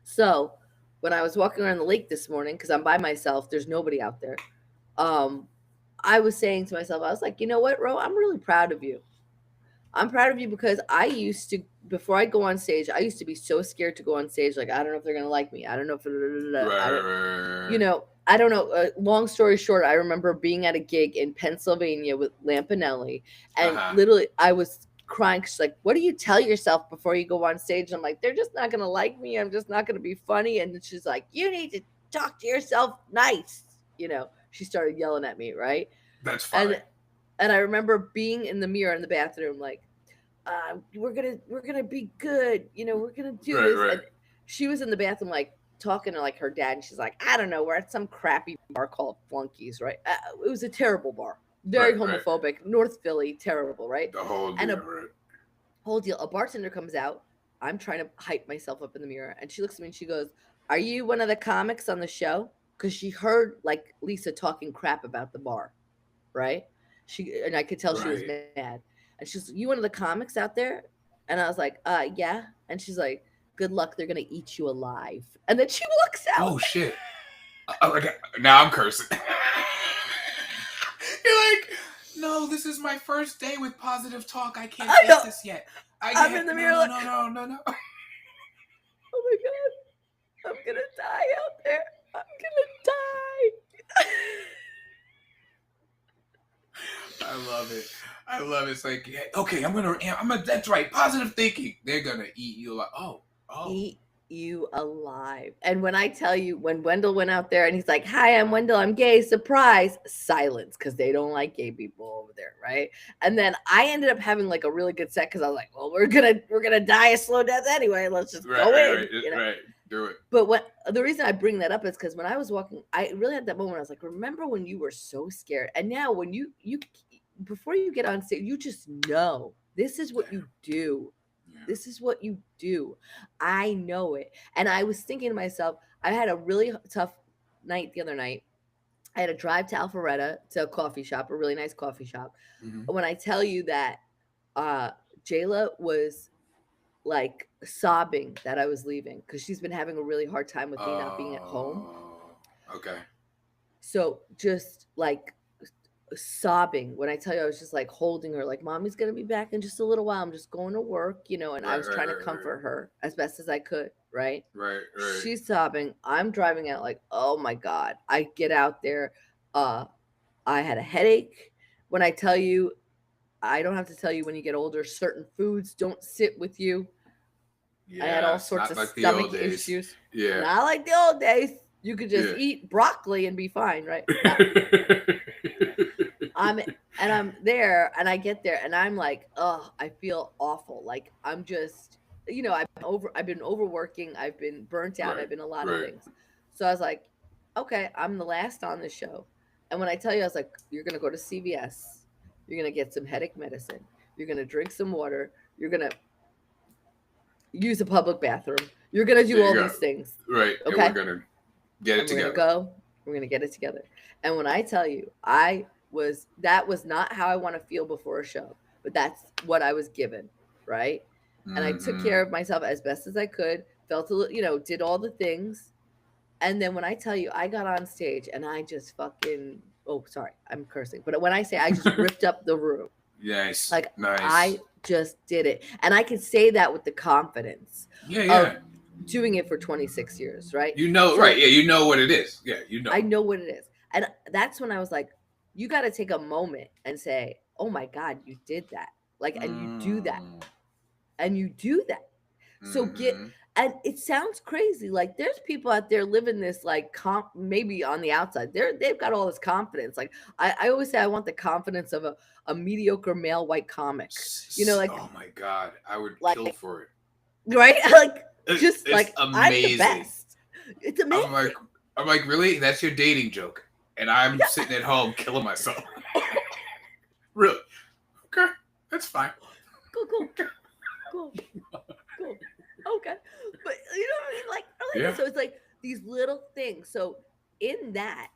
Speaker 2: So, when I was walking around the lake this morning cuz I'm by myself, there's nobody out there. Um I was saying to myself, I was like, "You know what, Ro? I'm really proud of you. I'm proud of you because I used to, before I go on stage, I used to be so scared to go on stage. Like, I don't know if they're going to like me. I don't know if,
Speaker 1: Right,
Speaker 2: I
Speaker 1: right,
Speaker 2: don't,
Speaker 1: right,
Speaker 2: you
Speaker 1: right.
Speaker 2: know, I don't know. Long story short, I remember being at a gig in Pennsylvania with Lampanelli, and
Speaker 1: Uh-huh.
Speaker 2: literally I was crying. She's like, what do you tell yourself before you go on stage? I'm like, they're just not going to like me. I'm just not going to be funny. And she's like, you need to talk to yourself nice. She started yelling at me, right?
Speaker 1: That's
Speaker 2: And
Speaker 1: fine.
Speaker 2: I remember being in the mirror in the bathroom, like, we're gonna be good, we're gonna do
Speaker 1: Right,
Speaker 2: this.
Speaker 1: right.
Speaker 2: And she was in the bathroom, like talking to like her dad, and she's like, I don't know, we're at some crappy bar called Flunkies, right? It was a terrible bar, very
Speaker 1: Right, right.
Speaker 2: homophobic, North Philly, terrible, right?
Speaker 1: The whole
Speaker 2: And
Speaker 1: deal,
Speaker 2: a
Speaker 1: right?
Speaker 2: whole deal, a bartender comes out. I'm trying to hype myself up in the mirror, and she looks at me and she goes, are you one of the comics on the show? Because she heard like Lisa talking crap about the bar, right? And I could tell she was
Speaker 1: Right.
Speaker 2: mad. And she's, you one of the comics out there? And I was like, yeah. And she's like, good luck, they're gonna eat you alive. And then she walks out.
Speaker 1: Oh shit. Okay. Now I'm cursing. You're like, no, this is my first day with positive talk. I can't
Speaker 2: I
Speaker 1: take
Speaker 2: know.
Speaker 1: this yet. I
Speaker 2: I'm in
Speaker 1: can't.
Speaker 2: the
Speaker 1: No,
Speaker 2: mirror
Speaker 1: no,
Speaker 2: like,
Speaker 1: no, no, no, no.
Speaker 2: oh my god, I'm gonna die out there. I'm gonna die.
Speaker 1: I love it. I love it. It's like, yeah, okay, that's right. Positive thinking. They're gonna eat you like, oh.
Speaker 2: Eat you alive. And when I tell you, when Wendell went out there and he's like, hi, I'm Wendell, I'm gay, surprise, silence, because they don't like gay people over there, right? And then I ended up having like a really good set because I was like, well, we're gonna die a slow death anyway. Let's just
Speaker 1: Right,
Speaker 2: go
Speaker 1: right,
Speaker 2: in,
Speaker 1: right. Do it.
Speaker 2: But what the reason I bring that up is because when I was walking, I really had that moment. I was like, remember when you were so scared? And now when you before you get on stage, you just know this is what
Speaker 1: Yeah.
Speaker 2: you do.
Speaker 1: Yeah.
Speaker 2: This is what you do. I know it. And I was thinking to myself, I had a really tough night the other night. I had to drive to Alpharetta to a coffee shop, a really nice coffee shop.
Speaker 1: Mm-hmm.
Speaker 2: When I tell you that uh Jayla was like sobbing that I was leaving because she's been having a really hard time with me not being at home.
Speaker 1: Okay.
Speaker 2: So just like sobbing when I tell you, I was just like holding her, like, mommy's gonna be back in just a little while. I'm just going to work, and I
Speaker 1: Right,
Speaker 2: was
Speaker 1: right,
Speaker 2: trying to
Speaker 1: right, right.
Speaker 2: comfort her as best as I could, right?
Speaker 1: Right, right.
Speaker 2: She's sobbing. I'm driving out like, oh my God. I get out there. Uh, I had a headache. When I tell you, I don't have to tell you when you get older, certain foods don't sit with you. I had all
Speaker 1: Yes,
Speaker 2: sorts
Speaker 1: not
Speaker 2: of
Speaker 1: like the old
Speaker 2: stomach
Speaker 1: days.
Speaker 2: issues.
Speaker 1: Yeah.
Speaker 2: Not like the old days. You could just
Speaker 1: Yeah.
Speaker 2: eat broccoli and be fine, right? No. I'm and I'm there and I get there and I'm like, oh, I feel awful. Like I'm just, I've been overworking, I've been burnt out,
Speaker 1: Right.
Speaker 2: I've been a lot of
Speaker 1: Right.
Speaker 2: things. So I was like, okay, I'm the last on the show. And when I tell you, I was like, you're gonna go to CVS, you're gonna get some headache medicine, you're gonna drink some water, you're gonna use a public bathroom, you're gonna do
Speaker 1: There you
Speaker 2: all
Speaker 1: go.
Speaker 2: these things.
Speaker 1: Right. And we're
Speaker 2: Okay?
Speaker 1: gonna get it
Speaker 2: And we're gonna
Speaker 1: together.
Speaker 2: go, we're gonna get it together. And when I tell you, that was not how I want to feel before a show, but that's what I was given, right? And I took
Speaker 1: Mm-hmm.
Speaker 2: care of myself as best as I could, felt a little, did all the things. And then when I tell you, I got on stage and I just fucking, oh, sorry, I'm cursing. But when I say I just ripped up the room,
Speaker 1: Nice.
Speaker 2: like
Speaker 1: Nice.
Speaker 2: I just did it. And I can say that with the confidence
Speaker 1: Yeah.
Speaker 2: of
Speaker 1: Yeah.
Speaker 2: doing it for 26 years, right?
Speaker 1: You know. Right.
Speaker 2: So
Speaker 1: Yeah. You know what it is. Yeah. You know.
Speaker 2: I know what it is. And that's when I was like, you got to take a moment and say, oh my God, you did that. Like, and you do that.
Speaker 1: Mm.
Speaker 2: And you do that. So
Speaker 1: Mm-hmm.
Speaker 2: and it sounds crazy. Like there's people out there living this like maybe on the outside. They've got all this confidence. Like I always say I want the confidence of a mediocre male white comic. Like
Speaker 1: Oh my God, I would kill
Speaker 2: like
Speaker 1: for it.
Speaker 2: right? Like just
Speaker 1: It's
Speaker 2: like I'm the
Speaker 1: amazing.
Speaker 2: best. It's amazing.
Speaker 1: I'm like, really? That's your dating joke? And I'm
Speaker 2: Yeah.
Speaker 1: sitting at home killing myself. Really? Okay, that's fine.
Speaker 2: Cool. Okay. But you know what I mean? Like,
Speaker 1: Yeah.
Speaker 2: so it's like these little things. So in that,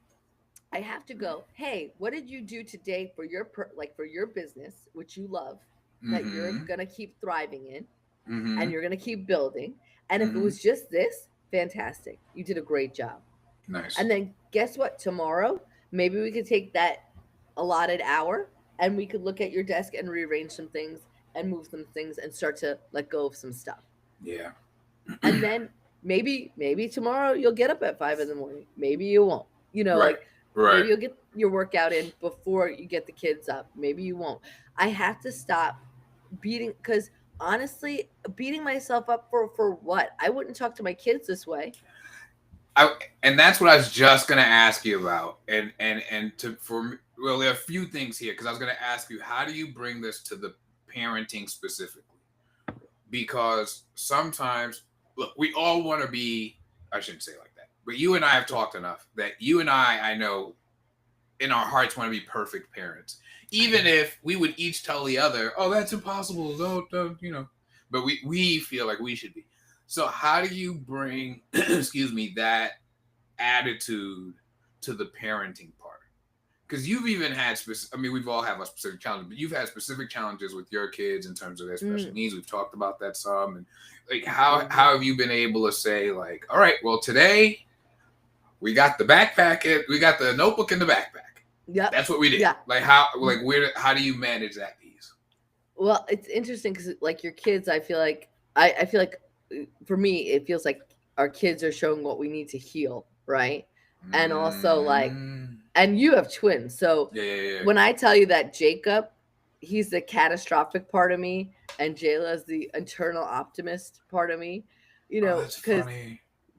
Speaker 2: I have to go, hey, what did you do today for your for your business, which you love, that you're
Speaker 1: Mm-hmm.
Speaker 2: gonna keep thriving in
Speaker 1: Mm-hmm.
Speaker 2: and you're gonna keep building. And if it
Speaker 1: Mm-hmm.
Speaker 2: was just this, fantastic. You did a great job.
Speaker 1: Nice.
Speaker 2: And then guess what? Tomorrow, maybe we could take that allotted hour and we could look at your desk and rearrange some things and move some things and start to let go of some stuff.
Speaker 1: Yeah.
Speaker 2: And then maybe tomorrow you'll get up at 5 in the morning. Maybe you won't.
Speaker 1: Right.
Speaker 2: Like
Speaker 1: Right.
Speaker 2: maybe you'll get your workout in before you get the kids up. Maybe you won't. I have to stop because honestly, beating myself up for what? I wouldn't talk to my kids this way.
Speaker 1: And that's what I was just gonna ask you about. And to for me, well, there are a few things here because I was gonna ask you, how do you bring this to the parenting specifically? Because sometimes, look, we all want to be, I shouldn't say it like that, but you and I have talked enough that you and I know in our hearts want to be perfect parents, even if we would each tell the other, oh, that's impossible, don't. But we feel like we should be. So how do you bring excuse me, that attitude to the parenting part? Because you've even had we've all have a specific challenge, but you've had specific challenges with your kids in terms of their special needs. We've talked about that some. And like how have you been able to say, like, all right, well, today we got the backpack, we got the notebook in the backpack.
Speaker 2: Yep.
Speaker 1: That's what we did.
Speaker 2: Yeah.
Speaker 1: Like how do you manage that piece?
Speaker 2: Well, it's interesting because like your kids, I feel like for me, it feels like our kids are showing what we need to heal, right? And also like, and you have twins, so
Speaker 1: yeah.
Speaker 2: When I tell you that Jacob, he's the catastrophic part of me, and Jayla's the eternal optimist part of me, because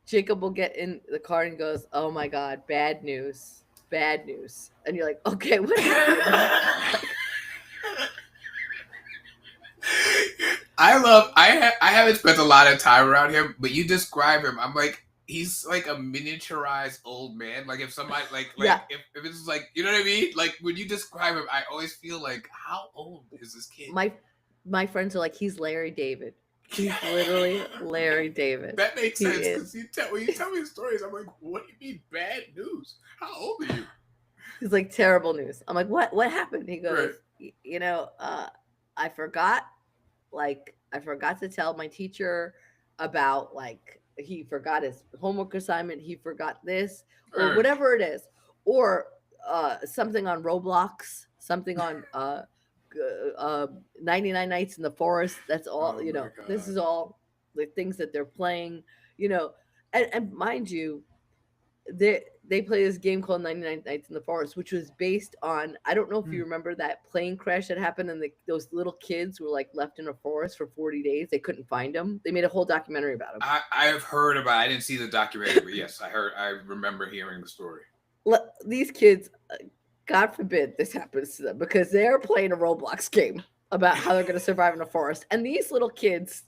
Speaker 2: Jacob will get in the car and goes, "Oh my God, bad news, and you're like, "Okay, what happened?"
Speaker 1: I haven't spent a lot of time around him, but you describe him, I'm like, he's like a miniaturized old man. Like if somebody
Speaker 2: Yeah.
Speaker 1: if it's like, you know what I mean? Like when you describe him, I always feel like, how old is this kid?
Speaker 2: My friends are like, he's Larry David. He's literally Larry David.
Speaker 1: That makes sense because when you tell me the stories, I'm like, what do you mean bad news? How old are you?
Speaker 2: He's like, terrible news. I'm like, what happened? He goes, I forgot to tell my teacher about, like, he forgot his homework assignment, he forgot this, or whatever it is, or something on Roblox, something on 99 Nights in the Forest. That's all. This is all the things that they're playing, and mind you, they play this game called 99 Nights in the Forest, which was based on, I don't know if you remember that plane crash that happened, and those little kids were like left in a forest for 40 days. They couldn't find them. They made a whole documentary about them.
Speaker 1: I have heard about it. I didn't see the documentary, but yes, I remember hearing the story.
Speaker 2: These kids God forbid this happens to them because they're playing a Roblox game about how they're going to survive in a forest. And these little kids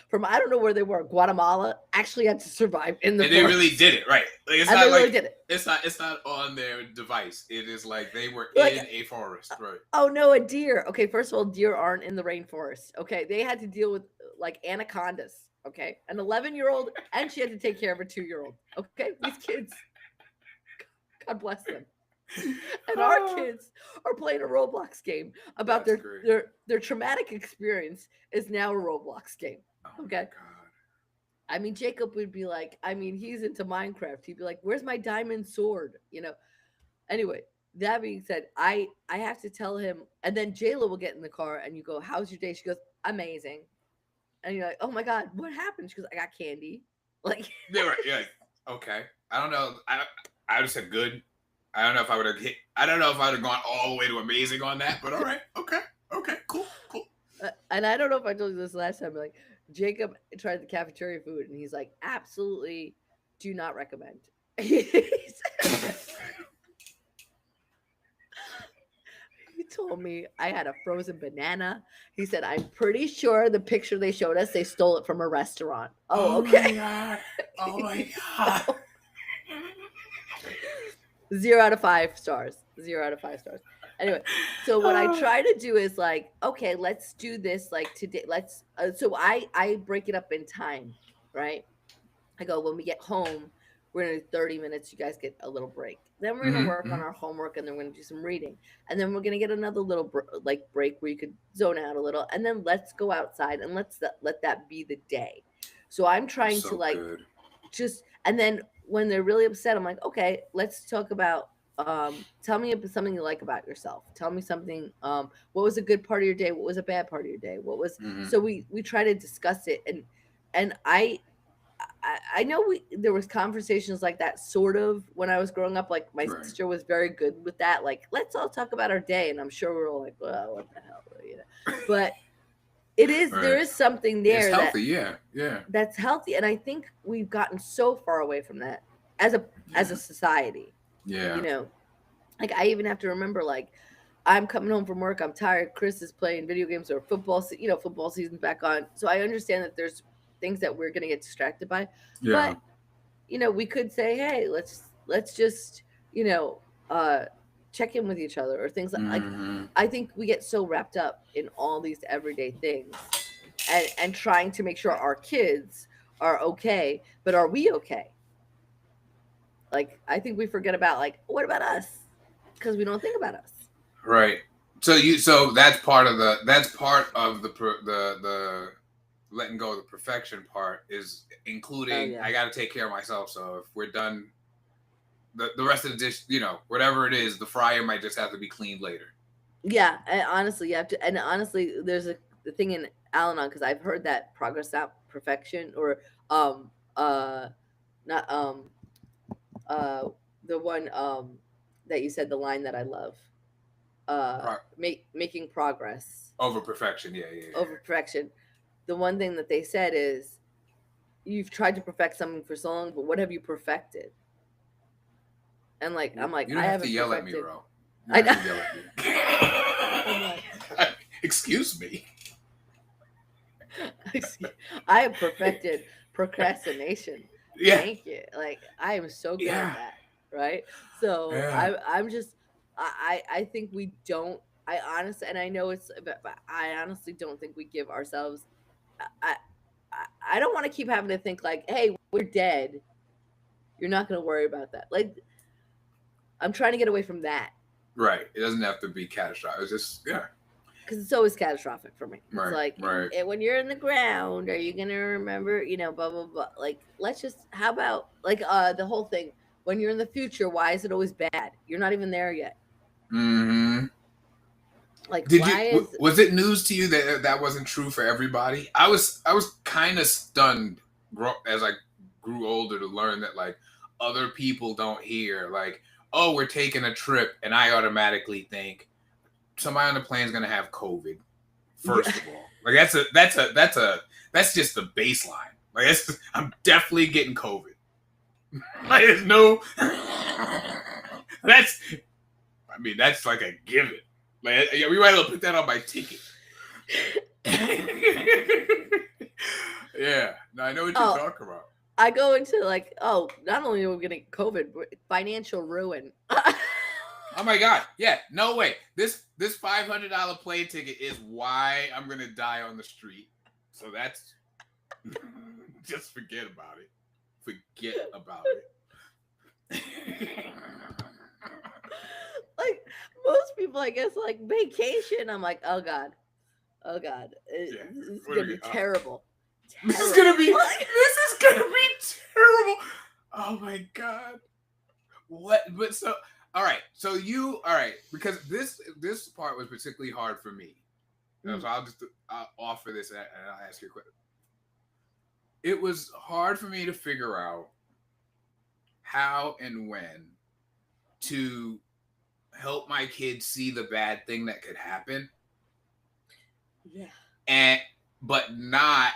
Speaker 2: from I don't know where they were, Guatemala, actually had to survive in the
Speaker 1: and
Speaker 2: forest.
Speaker 1: they really did it, right? Like, it's
Speaker 2: and
Speaker 1: not
Speaker 2: they
Speaker 1: like
Speaker 2: really did it.
Speaker 1: It's not on their device. It is like they were in a forest, right?
Speaker 2: Oh no, a deer. Okay, first of all, deer aren't in the rainforest. Okay, they had to deal with like anacondas. Okay, an 11-year-old, and she had to take care of a 2-year-old. Okay, these kids, God bless them. And our kids are playing a Roblox game about their traumatic experience is now a Roblox game. Okay. I mean, Jacob would be like, I mean, he's into Minecraft. He'd be like, "Where's my diamond sword?" Anyway, that being said, I have to tell him, and then Jayla will get in the car, and you go, "How's your day?" She goes, "Amazing," and you're like, "Oh my God, what happened?" She goes, "I got candy." Like,
Speaker 1: yeah, right, yeah, okay. I don't know. I just said good. I don't know if I would have hit. I don't know if I would have gone all the way to amazing on that, but all right, okay, cool.
Speaker 2: And I don't know if I told you this last time. Like, Jacob tried the cafeteria food, and he's like, "Absolutely, do not recommend." He told me I had a frozen banana. He said, "I'm pretty sure the picture they showed us, they stole it from a restaurant." Oh, okay.
Speaker 1: My God. Oh my God.
Speaker 2: 0 out of 5 stars. 0 out of 5 stars. Anyway, so what I try to do is like, okay, let's do this like today. Let's so I break it up in time, right? I go, when we get home, we're gonna do 30 minutes. You guys get a little break. Then we're gonna work on our homework, and then we're gonna do some reading, and then we're gonna get another little break where you could zone out a little, and then let's go outside and let that be the day. So I'm trying to like just, and then when they're really upset, I'm like, okay, let's talk about. Tell me something you like about yourself. Tell me something. What was a good part of your day? What was a bad part of your day? What was so we try to discuss it, and I know there was conversations like that sort of when I was growing up. Like my sister was very good with that. Like, let's all talk about our day, and I'm sure we're all like, well, what the hell, But it is there is something there
Speaker 1: it's healthy, yeah,
Speaker 2: that's healthy, and I think we've gotten so far away from that as a society.
Speaker 1: Yeah,
Speaker 2: Like I even have to remember like. I'm coming home from work. I'm tired. Chris is playing video games or football. Football season's back on. So I understand that there's things that we're going to get distracted by. But we could say, hey, let's just check in with each other or things like. I think we get so wrapped up in all these everyday things, and trying to make sure our kids are okay. But are we okay? Like I think we forget about like, what about us? Because we don't think about us.
Speaker 1: Right. So that's part of the letting go of the perfection part is including I got to take care of myself. So if we're done, the rest of the dish, whatever it is, the fryer might just have to be cleaned later.
Speaker 2: Yeah, and honestly, you have to. And honestly, there's the thing in Al-Anon because I've heard that progress, not perfection, or not the one that you said, the line that I love. Making progress
Speaker 1: over perfection. Yeah.
Speaker 2: Over perfection. The one thing that they said is, you've tried to perfect something for so long, but what have you perfected? And like, I'm like,
Speaker 1: you don't
Speaker 2: I
Speaker 1: have to yell
Speaker 2: perfected.
Speaker 1: at me, bro. I don't have to yell at me. Excuse me.
Speaker 2: I have perfected procrastination.
Speaker 1: Yeah.
Speaker 2: Thank you. Like I am so good at that. Right. So I'm just. I think we don't. I honestly, and I know but I honestly don't think we give ourselves. I don't want to keep having to think like, hey, we're dead. You're not going to worry about that. Like, I'm trying to get away from that.
Speaker 1: Right. It doesn't have to be catastrophic. It's just
Speaker 2: because it's always catastrophic for me.
Speaker 1: Right,
Speaker 2: it's like, when you're in the ground, are you gonna remember? Blah blah blah. Like, let's just. How about like the whole thing? When you're in the future, why is it always bad? You're not even there yet. Like,
Speaker 1: was it news to you that wasn't true for everybody? I was kind of stunned as I grew older to learn that like other people don't hear like, oh, we're taking a trip, and I automatically think somebody on the plane is gonna have COVID. First of all, like that's just the baseline. Like I'm definitely getting COVID. Like there's no. I mean, that's like a given. Like, yeah, we might as well put that on my ticket. Yeah, no, I know what you're
Speaker 2: Oh,
Speaker 1: talking about.
Speaker 2: I go into like, oh, not only are we getting COVID, but financial ruin.
Speaker 1: Oh my god, yeah, no way. This $500 plane ticket is why I'm gonna die on the street. So that's just forget about it. Forget about it.
Speaker 2: Like most people, I guess, like vacation. I'm like, oh god,
Speaker 1: Yeah,
Speaker 2: this is
Speaker 1: what do
Speaker 2: gonna
Speaker 1: we
Speaker 2: be
Speaker 1: got?
Speaker 2: terrible.
Speaker 1: This is gonna be terrible. Oh my god. What? But so, all right. So all right, because this part was particularly hard for me. So I'll offer this and I'll ask you a question. It was hard for me to figure out how and when to help my kids see the bad thing that could happen.
Speaker 2: Yeah.
Speaker 1: But not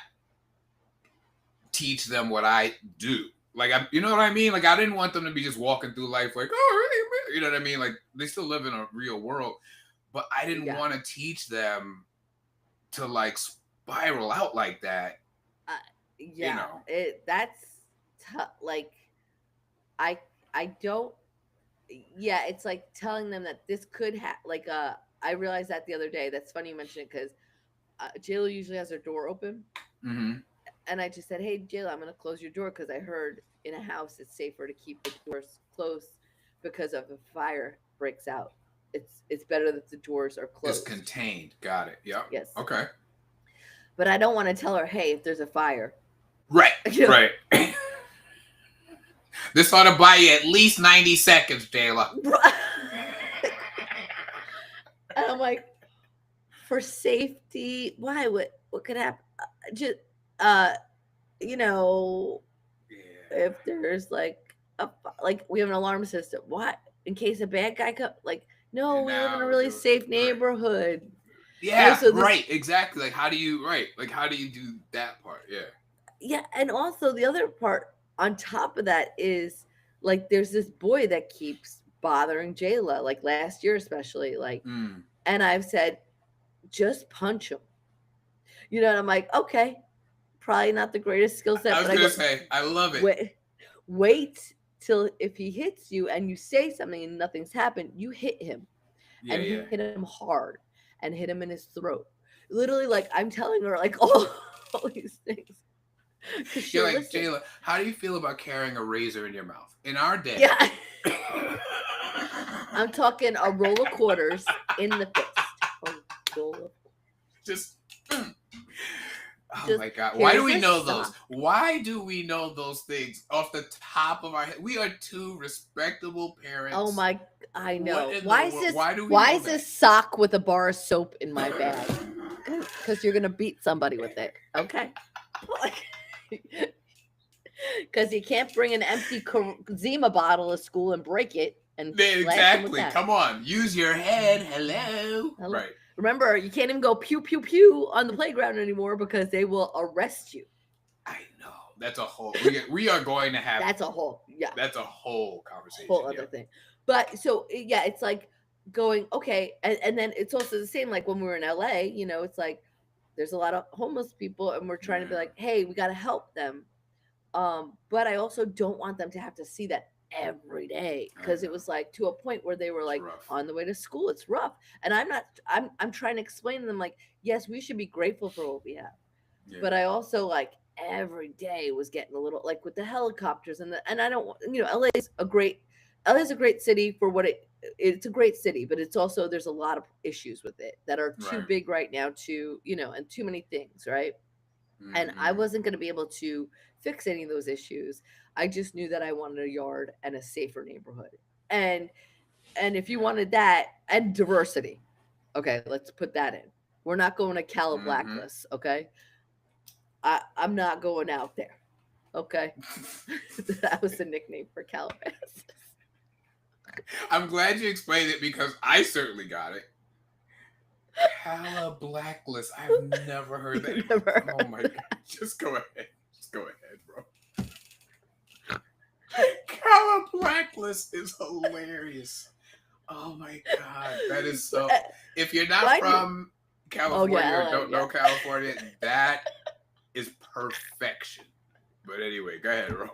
Speaker 1: teach them what I do. Like, you know what I mean? Like, I didn't want them to be just walking through life like, oh, really? You know what I mean? Like, they still live in a real world, but I didn't want to teach them to like spiral out like that.
Speaker 2: Yeah,
Speaker 1: you know,
Speaker 2: that's tough. Like, I don't. Yeah, it's like telling them that this could happen. Like, I realized that the other day. That's funny you mentioned it because Jayla usually has her door open.
Speaker 1: Mm-hmm.
Speaker 2: And I just said, "Hey, Jayla, I'm going to close your door because I heard in a house it's safer to keep the doors closed because if a fire breaks out, it's better that the doors are closed.
Speaker 1: It's contained. Got it. Yep.
Speaker 2: Yes.
Speaker 1: Okay.
Speaker 2: But I don't want to tell her, hey, if there's a fire.
Speaker 1: Right. Right. This ought to buy you at least 90 seconds, Jayla.
Speaker 2: And I'm like, for safety, why? What could happen? Just you know, if there's like we have an alarm system. What in case a bad guy comes? Like, no, we live in a really safe neighborhood.
Speaker 1: Yeah, so right, exactly. Like, how do you do that part? Yeah.
Speaker 2: Yeah, and also the other part on top of that is like there's this boy that keeps bothering Jayla, like last year especially, like, and I've said, just punch him. You know, and I'm like, okay, probably not the greatest skill set.
Speaker 1: I was gonna say, I love it.
Speaker 2: Wait till if he hits you and you say something and nothing's happened, you hit him and hit him hard and hit him in his throat. Literally, like I'm telling her, like all these things.
Speaker 1: You're like, listen. Jayla, how do you feel about carrying a razor in your mouth? In our day,
Speaker 2: yeah. I'm talking a roll of quarters in the fist.
Speaker 1: Just. Oh my god! Why do we know those? Why do we know those things off the top of our head? We are two respectable parents.
Speaker 2: Oh my! I know. Why is this sock with a bar of soap in my bag? Because you're gonna beat somebody with it. Okay. Because you can't bring an empty Zima bottle to school and break it and
Speaker 1: exactly. Come on, use your head. Hello. Right.
Speaker 2: Remember, you can't even go pew pew pew on the playground anymore because they will arrest you.
Speaker 1: I know. That's a whole. We are going to have.
Speaker 2: That's a whole. Yeah.
Speaker 1: That's a whole conversation.
Speaker 2: Whole other thing. But so yeah, it's like going okay, and then it's also the same. Like when we were in LA, you know, it's like there's a lot of homeless people, and we're trying to be like, hey, we got to help them. But I also don't want them to have to see that every day because it was like to a point where they were like on the way to school. It's rough, and I'm trying to explain to them like, yes, we should be grateful for what we have, but I also like every day was getting a little like with the helicopters and I don't, you know, LA is a great city for what it's a great city, but it's also there's a lot of issues with it that are too big right now to, you know, and too many things, right? And I wasn't going to be able to fix any of those issues. I just knew that I wanted a yard and a safer neighborhood. And if you wanted that and diversity, okay, let's put that in. We're not going to Cala Blacklist, okay? I'm not going out there, okay? That was the nickname for Calabasas.
Speaker 1: I'm glad you explained it because I certainly got it. Cala Blacklist. I've never heard that. Oh my god. Just go ahead. Bro. Cala Blacklist is hilarious. Oh my God, that is
Speaker 2: But,
Speaker 1: so. If you're not
Speaker 2: mind you,
Speaker 1: from
Speaker 2: oh
Speaker 1: California
Speaker 2: yeah,
Speaker 1: or
Speaker 2: LA,
Speaker 1: don't
Speaker 2: yeah.
Speaker 1: know California, that is perfection. But anyway, go ahead, Ro.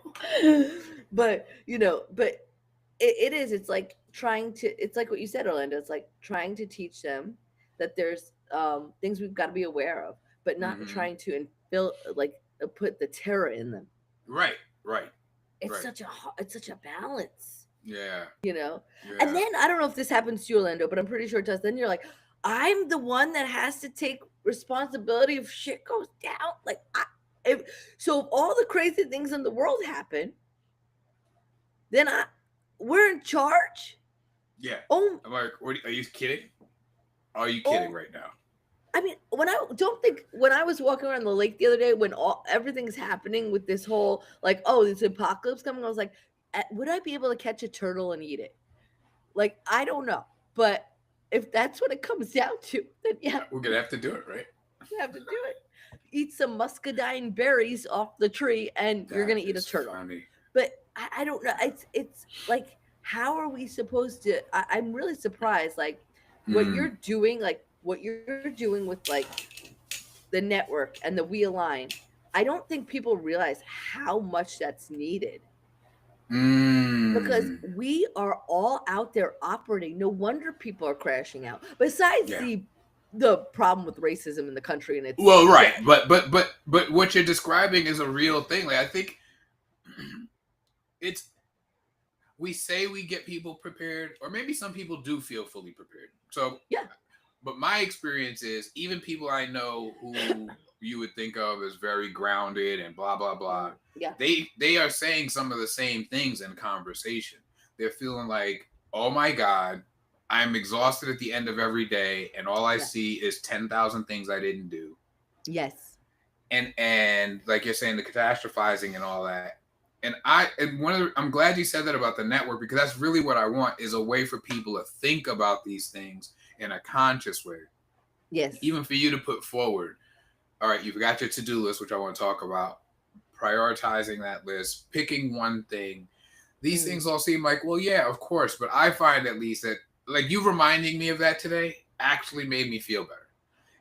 Speaker 2: But but it is. It's like trying to. It's like what you said, Orlando. It's like trying to teach them that there's things we've got to be aware of, but not
Speaker 1: Mm-hmm.
Speaker 2: trying to infill like put the terror in them.
Speaker 1: Right, right,
Speaker 2: It's
Speaker 1: right.
Speaker 2: such a it's such a balance,
Speaker 1: Yeah,
Speaker 2: you know. And
Speaker 1: yeah.
Speaker 2: then I don't know if this happens to you, Orlando, but I'm pretty sure it does. Then you're like, I'm the one that has to take responsibility if shit goes down. Like, if so, if all the crazy things in the world happen, then we're in charge.
Speaker 1: Yeah.
Speaker 2: Oh,
Speaker 1: I'm like, are you kidding? Are you kidding
Speaker 2: oh.
Speaker 1: right now?
Speaker 2: I mean, when I don't think when I was walking around the lake the other day, when everything's happening with this whole like, oh, this apocalypse coming, I was like, would I be able to catch a turtle and eat it? Like, I don't know, but if that's what it comes down to, then yeah,
Speaker 1: We're gonna have to do it, right?
Speaker 2: you have to do it. Eat some muscadine berries off the tree, and you're
Speaker 1: That
Speaker 2: gonna eat a
Speaker 1: is
Speaker 2: turtle.
Speaker 1: funny.
Speaker 2: But I don't know. It's like, how are we supposed to? I'm really surprised. Like,
Speaker 1: Mm.
Speaker 2: what you're doing with like the network and the We Align. I don't think people realize how much that's needed because
Speaker 1: Mm.
Speaker 2: we are all out there operating. No wonder people are crashing out. Besides
Speaker 1: Yeah.
Speaker 2: the problem with racism in the country, and it's
Speaker 1: Well,
Speaker 2: yeah,
Speaker 1: right, but what you're describing is a real thing. Like I think it's we say we get people prepared, or maybe some people do feel fully prepared. So,
Speaker 2: yeah,
Speaker 1: but my experience is even people I know who you would think of as very grounded and blah blah blah,
Speaker 2: yeah,
Speaker 1: they are saying some of the same things in conversation. They're feeling like, oh my God, I'm exhausted at the end of every day, and all I
Speaker 2: yeah,
Speaker 1: see is 10,000 things I didn't do.
Speaker 2: yes,
Speaker 1: And like you're saying, the catastrophizing and all that. And I'm glad you said that about the network, because that's really what I want, is a way for people to think about these things in a conscious way.
Speaker 2: yes,
Speaker 1: Even for you to put forward, all right, you've got your to-do list, which I want to talk about, prioritizing that list, picking one thing. These
Speaker 2: mm,
Speaker 1: things all seem like, well, yeah, of course, but I find at least that, like, you reminding me of that today actually made me feel better.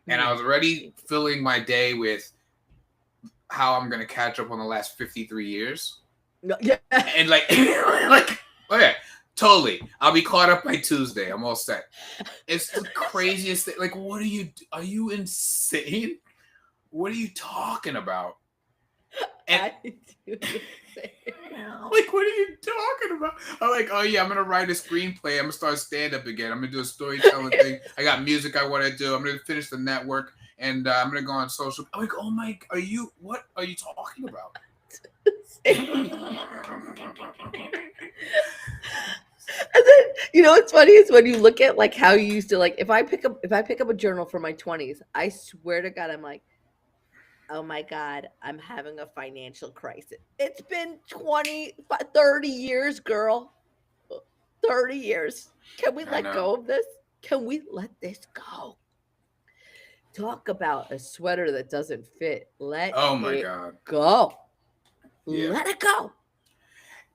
Speaker 1: And I
Speaker 2: mm.
Speaker 1: was already
Speaker 2: Thank you.
Speaker 1: filling my day with how I'm gonna catch up on the last 53 years,
Speaker 2: No, yeah,
Speaker 1: and like, like, oh yeah, totally. I'll be caught up by Tuesday. I'm all set. It's the craziest thing. Like, what are you? Are you insane? What are you talking about? And
Speaker 2: I do the same.
Speaker 1: like, what are you talking about? I'm like, oh yeah, I'm gonna write a screenplay. I'm gonna start stand up again. I'm gonna do a storytelling thing. I got music I want to do. I'm gonna finish the network, and I'm gonna go on social. I'm like, oh my, what are you talking about?
Speaker 2: And then what's funny is when you look at like how you used to like if I pick up a journal from my 20s, I swear to God, I'm like, oh my God, I'm having a financial crisis. It's been 20, 30 years, girl. 30 years. Can we
Speaker 1: I
Speaker 2: let
Speaker 1: know.
Speaker 2: go of this? Can we let this go? Talk about a sweater that doesn't fit. Let
Speaker 1: Oh my
Speaker 2: it
Speaker 1: god.
Speaker 2: go.
Speaker 1: Yeah.
Speaker 2: Let it go.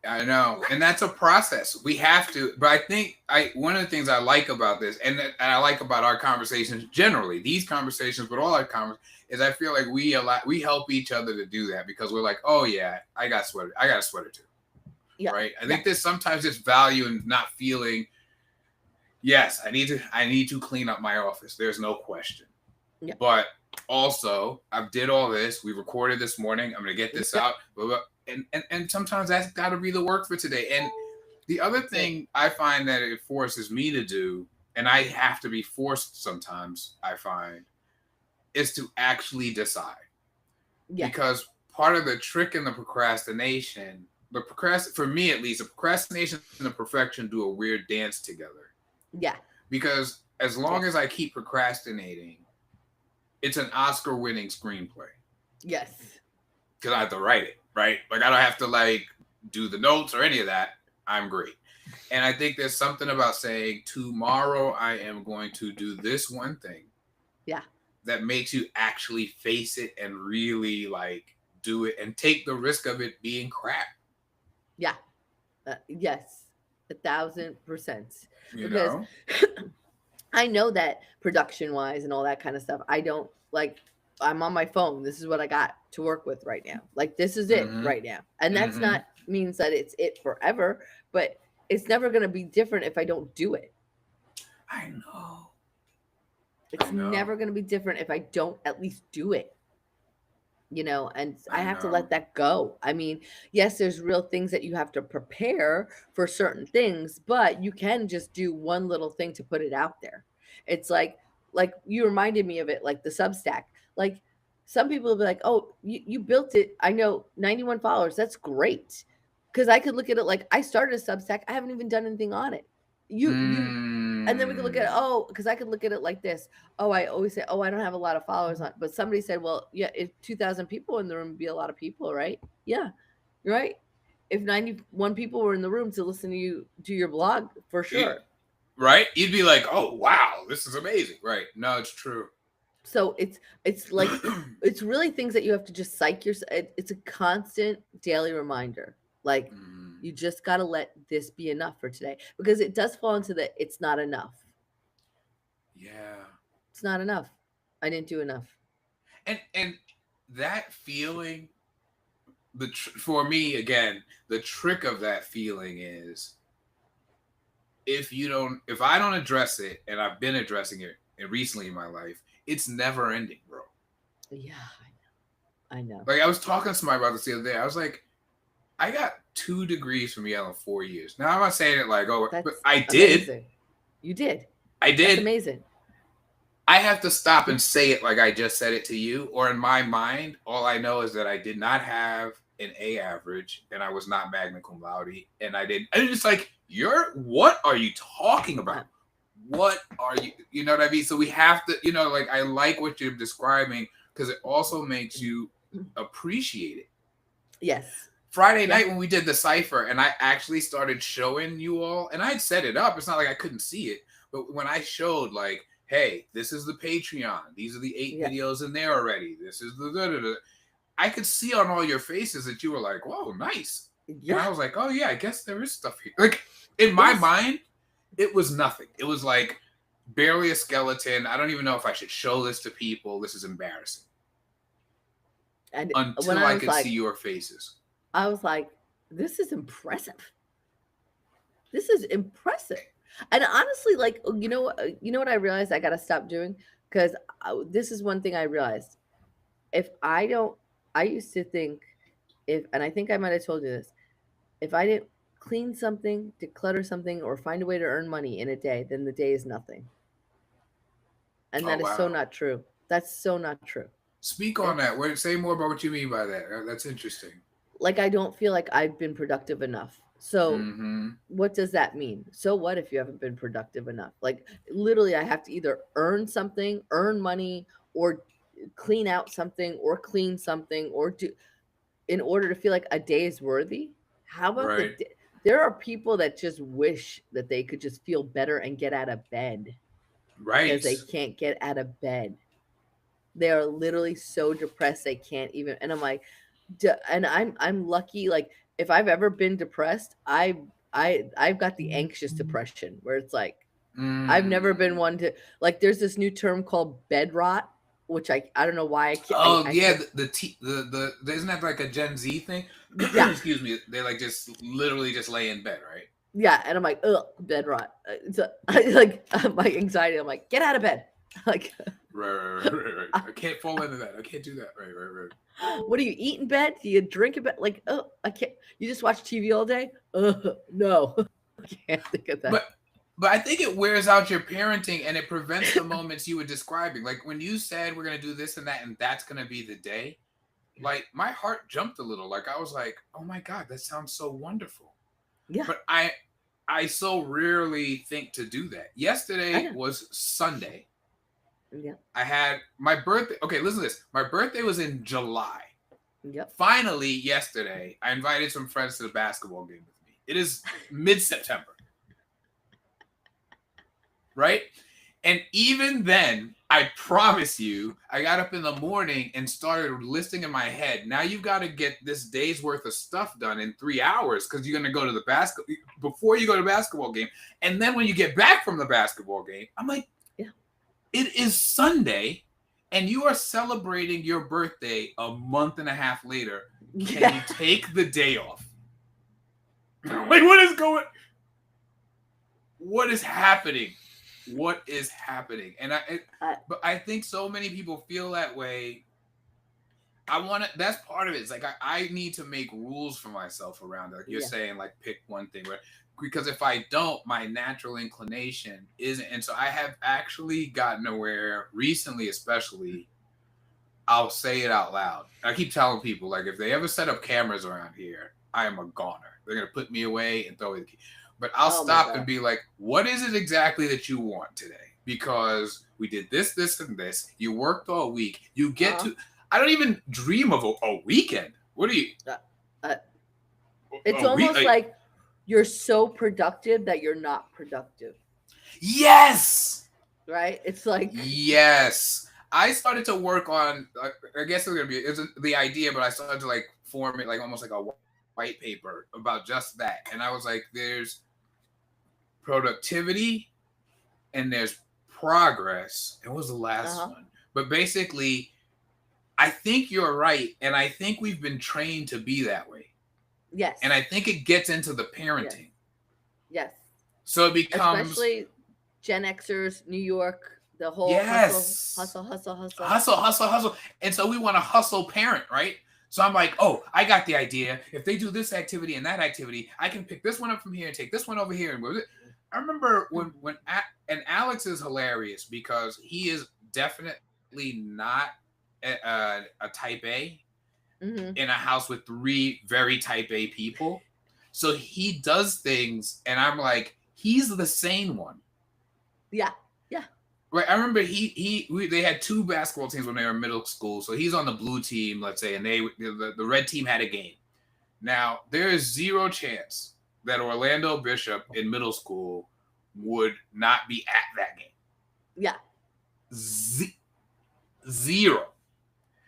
Speaker 1: I know,
Speaker 2: Let
Speaker 1: and that's a process. We have to, but I think I one of the things I like about this, and I like about our conversations generally, these conversations, but all our conversations, is I feel like we help each other to do that, because we're like, oh yeah, I got a sweater too,
Speaker 2: yeah,
Speaker 1: right? I
Speaker 2: yeah,
Speaker 1: think there's sometimes this value in not feeling. Yes, I need to clean up my office. There's no question,
Speaker 2: yeah,
Speaker 1: but also I did all this. We recorded this morning. I'm gonna get this
Speaker 2: yeah.
Speaker 1: out, and sometimes that's got to be the work for today. And the other
Speaker 2: That's it.
Speaker 1: thing I find that it forces me to do, and I have to be forced sometimes, I find, is to actually decide.
Speaker 2: Yeah,
Speaker 1: Because part of the trick in the procrastination, for me at least, the procrastination and the perfection do a weird dance together.
Speaker 2: yeah,
Speaker 1: Because as long
Speaker 2: yes,
Speaker 1: as I keep procrastinating, it's an Oscar winning screenplay.
Speaker 2: yes.
Speaker 1: Because I have to write it, right? Like I don't have to like do the notes or any of that. I'm great. And I think there's something about saying, tomorrow I am going to do this one thing,
Speaker 2: Yeah,
Speaker 1: that makes you actually face it and really like do it and take the risk of it being crap.
Speaker 2: yeah. Yes, 1,000%.
Speaker 1: You
Speaker 2: because
Speaker 1: know.
Speaker 2: I know that production wise and all that kind of stuff, I don't like, I'm on my phone. This is what I got to work with right now. Like, this is it
Speaker 1: Mm-hmm.
Speaker 2: right now. And that's
Speaker 1: Mm-hmm.
Speaker 2: not means that it's it forever, but it's never going to be different if I don't do it.
Speaker 1: I know. I
Speaker 2: It's
Speaker 1: know.
Speaker 2: never going to be different if I don't at least do it. And I
Speaker 1: I
Speaker 2: have to
Speaker 1: know.
Speaker 2: let that go. I mean, yes, there's real things that you have to prepare for certain things, but you can just do one little thing to put it out there. It's like you reminded me of it, like the Substack. Like, some people will be like, "Oh, you built it. I know 91 followers. That's great." Because I could look at it like, I started a Substack. I haven't even done anything on it. You And then we could look at,
Speaker 1: Mm.
Speaker 2: oh, because I could look at it like this. Oh, I always say, oh, I don't have a lot of followers on. But somebody said, well, yeah, if 2,000 people in the room would be a lot of people, right? Yeah, you're right. If 91 people were in the room to listen to you do your blog, for
Speaker 1: It,
Speaker 2: sure.
Speaker 1: right? You'd be like, "Oh wow, this is amazing." Right? No, it's true.
Speaker 2: So it's like, it's really things that you have to just psych yourself. It's a constant daily reminder. Like,
Speaker 1: Mm.
Speaker 2: you just got to let this be enough for today, because it does fall into the it's not enough.
Speaker 1: Yeah.
Speaker 2: It's not enough. I didn't do enough.
Speaker 1: And that feeling, for me again, the trick of that feeling is, if I don't address it, and I've been addressing it recently in my life, it's never ending, bro.
Speaker 2: Yeah, I know.
Speaker 1: Like, I was talking to somebody about this the other day. I was like, I got 2 degrees from Yale in 4 years. Now I'm not saying it like, oh, but
Speaker 2: That's
Speaker 1: I did.
Speaker 2: amazing. You did.
Speaker 1: I
Speaker 2: That's
Speaker 1: did.
Speaker 2: amazing.
Speaker 1: I have to stop and say it like I just said it to you, or in my mind, all I know is that I did not have an A average, and I was not magna cum laude, and I didn't. And it's like, what are you talking
Speaker 2: Uh,
Speaker 1: about? What are you? You know what I mean? So we have to, like, I like what you're describing, because it also makes you appreciate it.
Speaker 2: yes.
Speaker 1: Friday
Speaker 2: Yeah.
Speaker 1: night when we did the cipher, and I actually started showing you all, and I had set it up. It's not like I couldn't see it, but when I showed, like, hey, this is the Patreon. These are the 8
Speaker 2: Yeah.
Speaker 1: videos in there already. This is the da-da-da. I could see on all your faces that you were like, whoa, nice. And
Speaker 2: Yeah.
Speaker 1: I was like, oh yeah, I guess there is stuff here. Like, in my
Speaker 2: Yes.
Speaker 1: mind, it was nothing. It was like barely a skeleton. I don't even know if I should show this to people. This is embarrassing.
Speaker 2: And when
Speaker 1: Until
Speaker 2: I
Speaker 1: I
Speaker 2: was
Speaker 1: could see
Speaker 2: like,
Speaker 1: your faces.
Speaker 2: this is impressive. This is impressive. And honestly, like, you know what I realized I got to stop doing, because this is one thing I realized. If I don't, I used to think, and I think I might have told you this, if I didn't clean something, declutter something, or find a way to earn money in a day, then the day is nothing. And
Speaker 1: Oh
Speaker 2: that is so
Speaker 1: wow.
Speaker 2: not true. That's so not true.
Speaker 1: Speak on
Speaker 2: It's
Speaker 1: that. Say more about what you mean by that. That's interesting.
Speaker 2: like, I don't feel like I've been productive enough. So
Speaker 1: Mm-hmm.
Speaker 2: what does that mean? So what if you haven't been productive enough? Like, literally, I have to either earn something, earn money, or clean out something, or clean something, or do, in order to feel like a day is worthy. How about
Speaker 1: Right.
Speaker 2: there are people that just wish that they could just feel better and get out of bed, because
Speaker 1: Right.
Speaker 2: they can't get out of bed. They are literally so depressed they can't even. And I'm like, and I'm lucky. Like, if I've ever been depressed, I've got the anxious depression, where it's like, I've never been
Speaker 1: Mm.
Speaker 2: one to, like, there's this new term called bed rot, which I don't know why
Speaker 1: Oh
Speaker 2: I
Speaker 1: yeah,
Speaker 2: can't.
Speaker 1: the isn't that like a Gen Z thing?
Speaker 2: Yeah,
Speaker 1: Excuse me. They like just literally just lay in bed, right?
Speaker 2: yeah, and I'm like, ugh, bed rot. So, like, my anxiety. I'm like, get out of bed. Like,
Speaker 1: Right. I can't fall into that. I can't do that. Right.
Speaker 2: what do you eat in bed? Do you drink in bed? Like, oh, I can't. You just watch TV all day? No, I can't think of that.
Speaker 1: But I think it wears out your parenting, and it prevents the moments you were describing. Like when you said we're gonna do this and that, and that's gonna be the day. Like my heart jumped a little. Like I was like, oh my god, that sounds so wonderful.
Speaker 2: Yeah,
Speaker 1: But I so rarely think to do that.
Speaker 2: I
Speaker 1: Yesterday
Speaker 2: know.
Speaker 1: was Sunday.
Speaker 2: Yeah,
Speaker 1: I had my birthday. Okay, listen to this. My birthday was in July.
Speaker 2: yep.
Speaker 1: Finally, yesterday, I invited some friends to the basketball game with me. It is mid-September, right? And even then, I promise you, I got up in the morning and started listing in my head. Now you've got to get this day's worth of stuff done in 3 hours because you're going to go to the basketball before you go to the basketball game. And then when you get back from the basketball game, I'm like,
Speaker 2: Yeah.
Speaker 1: it is Sunday and you are celebrating your birthday a month and a half later. Can you take the day off? Like, what is happening? What is happening? And but I think so many people feel that way. That's part of it. It's like I need to make rules for myself around it. Like you're saying, like pick one thing, right? Because if I don't, my natural inclination isn't. And so I have actually gotten aware recently, especially, I'll say it out loud. I keep telling people, like, if they ever set up cameras around here, I am a goner. They're going to put me away and throw away the key. But I'll stop and be like, what is it exactly that you want today? Because we did this, this, and this. You worked all week. You get to... I don't even dream of a weekend. What are you...
Speaker 2: it's almost like you're so productive that you're not productive.
Speaker 1: Yes!
Speaker 2: Right? It's like...
Speaker 1: Yes. I started to work on... I guess it's the idea, but I started to, like, form it like almost like a white paper about just that. And I was like, there's productivity and there's progress. And what was the last one? But basically, I think you're right. And I think we've been trained to be that way.
Speaker 2: Yes.
Speaker 1: And I think it gets into the parenting.
Speaker 2: Yes.
Speaker 1: So it becomes...
Speaker 2: Especially Gen Xers, New York, the whole hustle.
Speaker 1: And so we want to hustle parent, right? So I'm like, oh, I got the idea. If they do this activity and that activity, I can pick this one up from here and take this one over here. And I remember and Alex is hilarious because he is definitely not a type A in a house with 3 very type A people. So he does things and I'm like, he's the sane one.
Speaker 2: Yeah. Yeah.
Speaker 1: Right. I remember they had 2 basketball teams when they were in middle school. So he's on the blue team, let's say, and the red team had a game. Now, there is 0 chance that Orlando Bishop in middle school would not be at that game.
Speaker 2: Yeah.
Speaker 1: 0.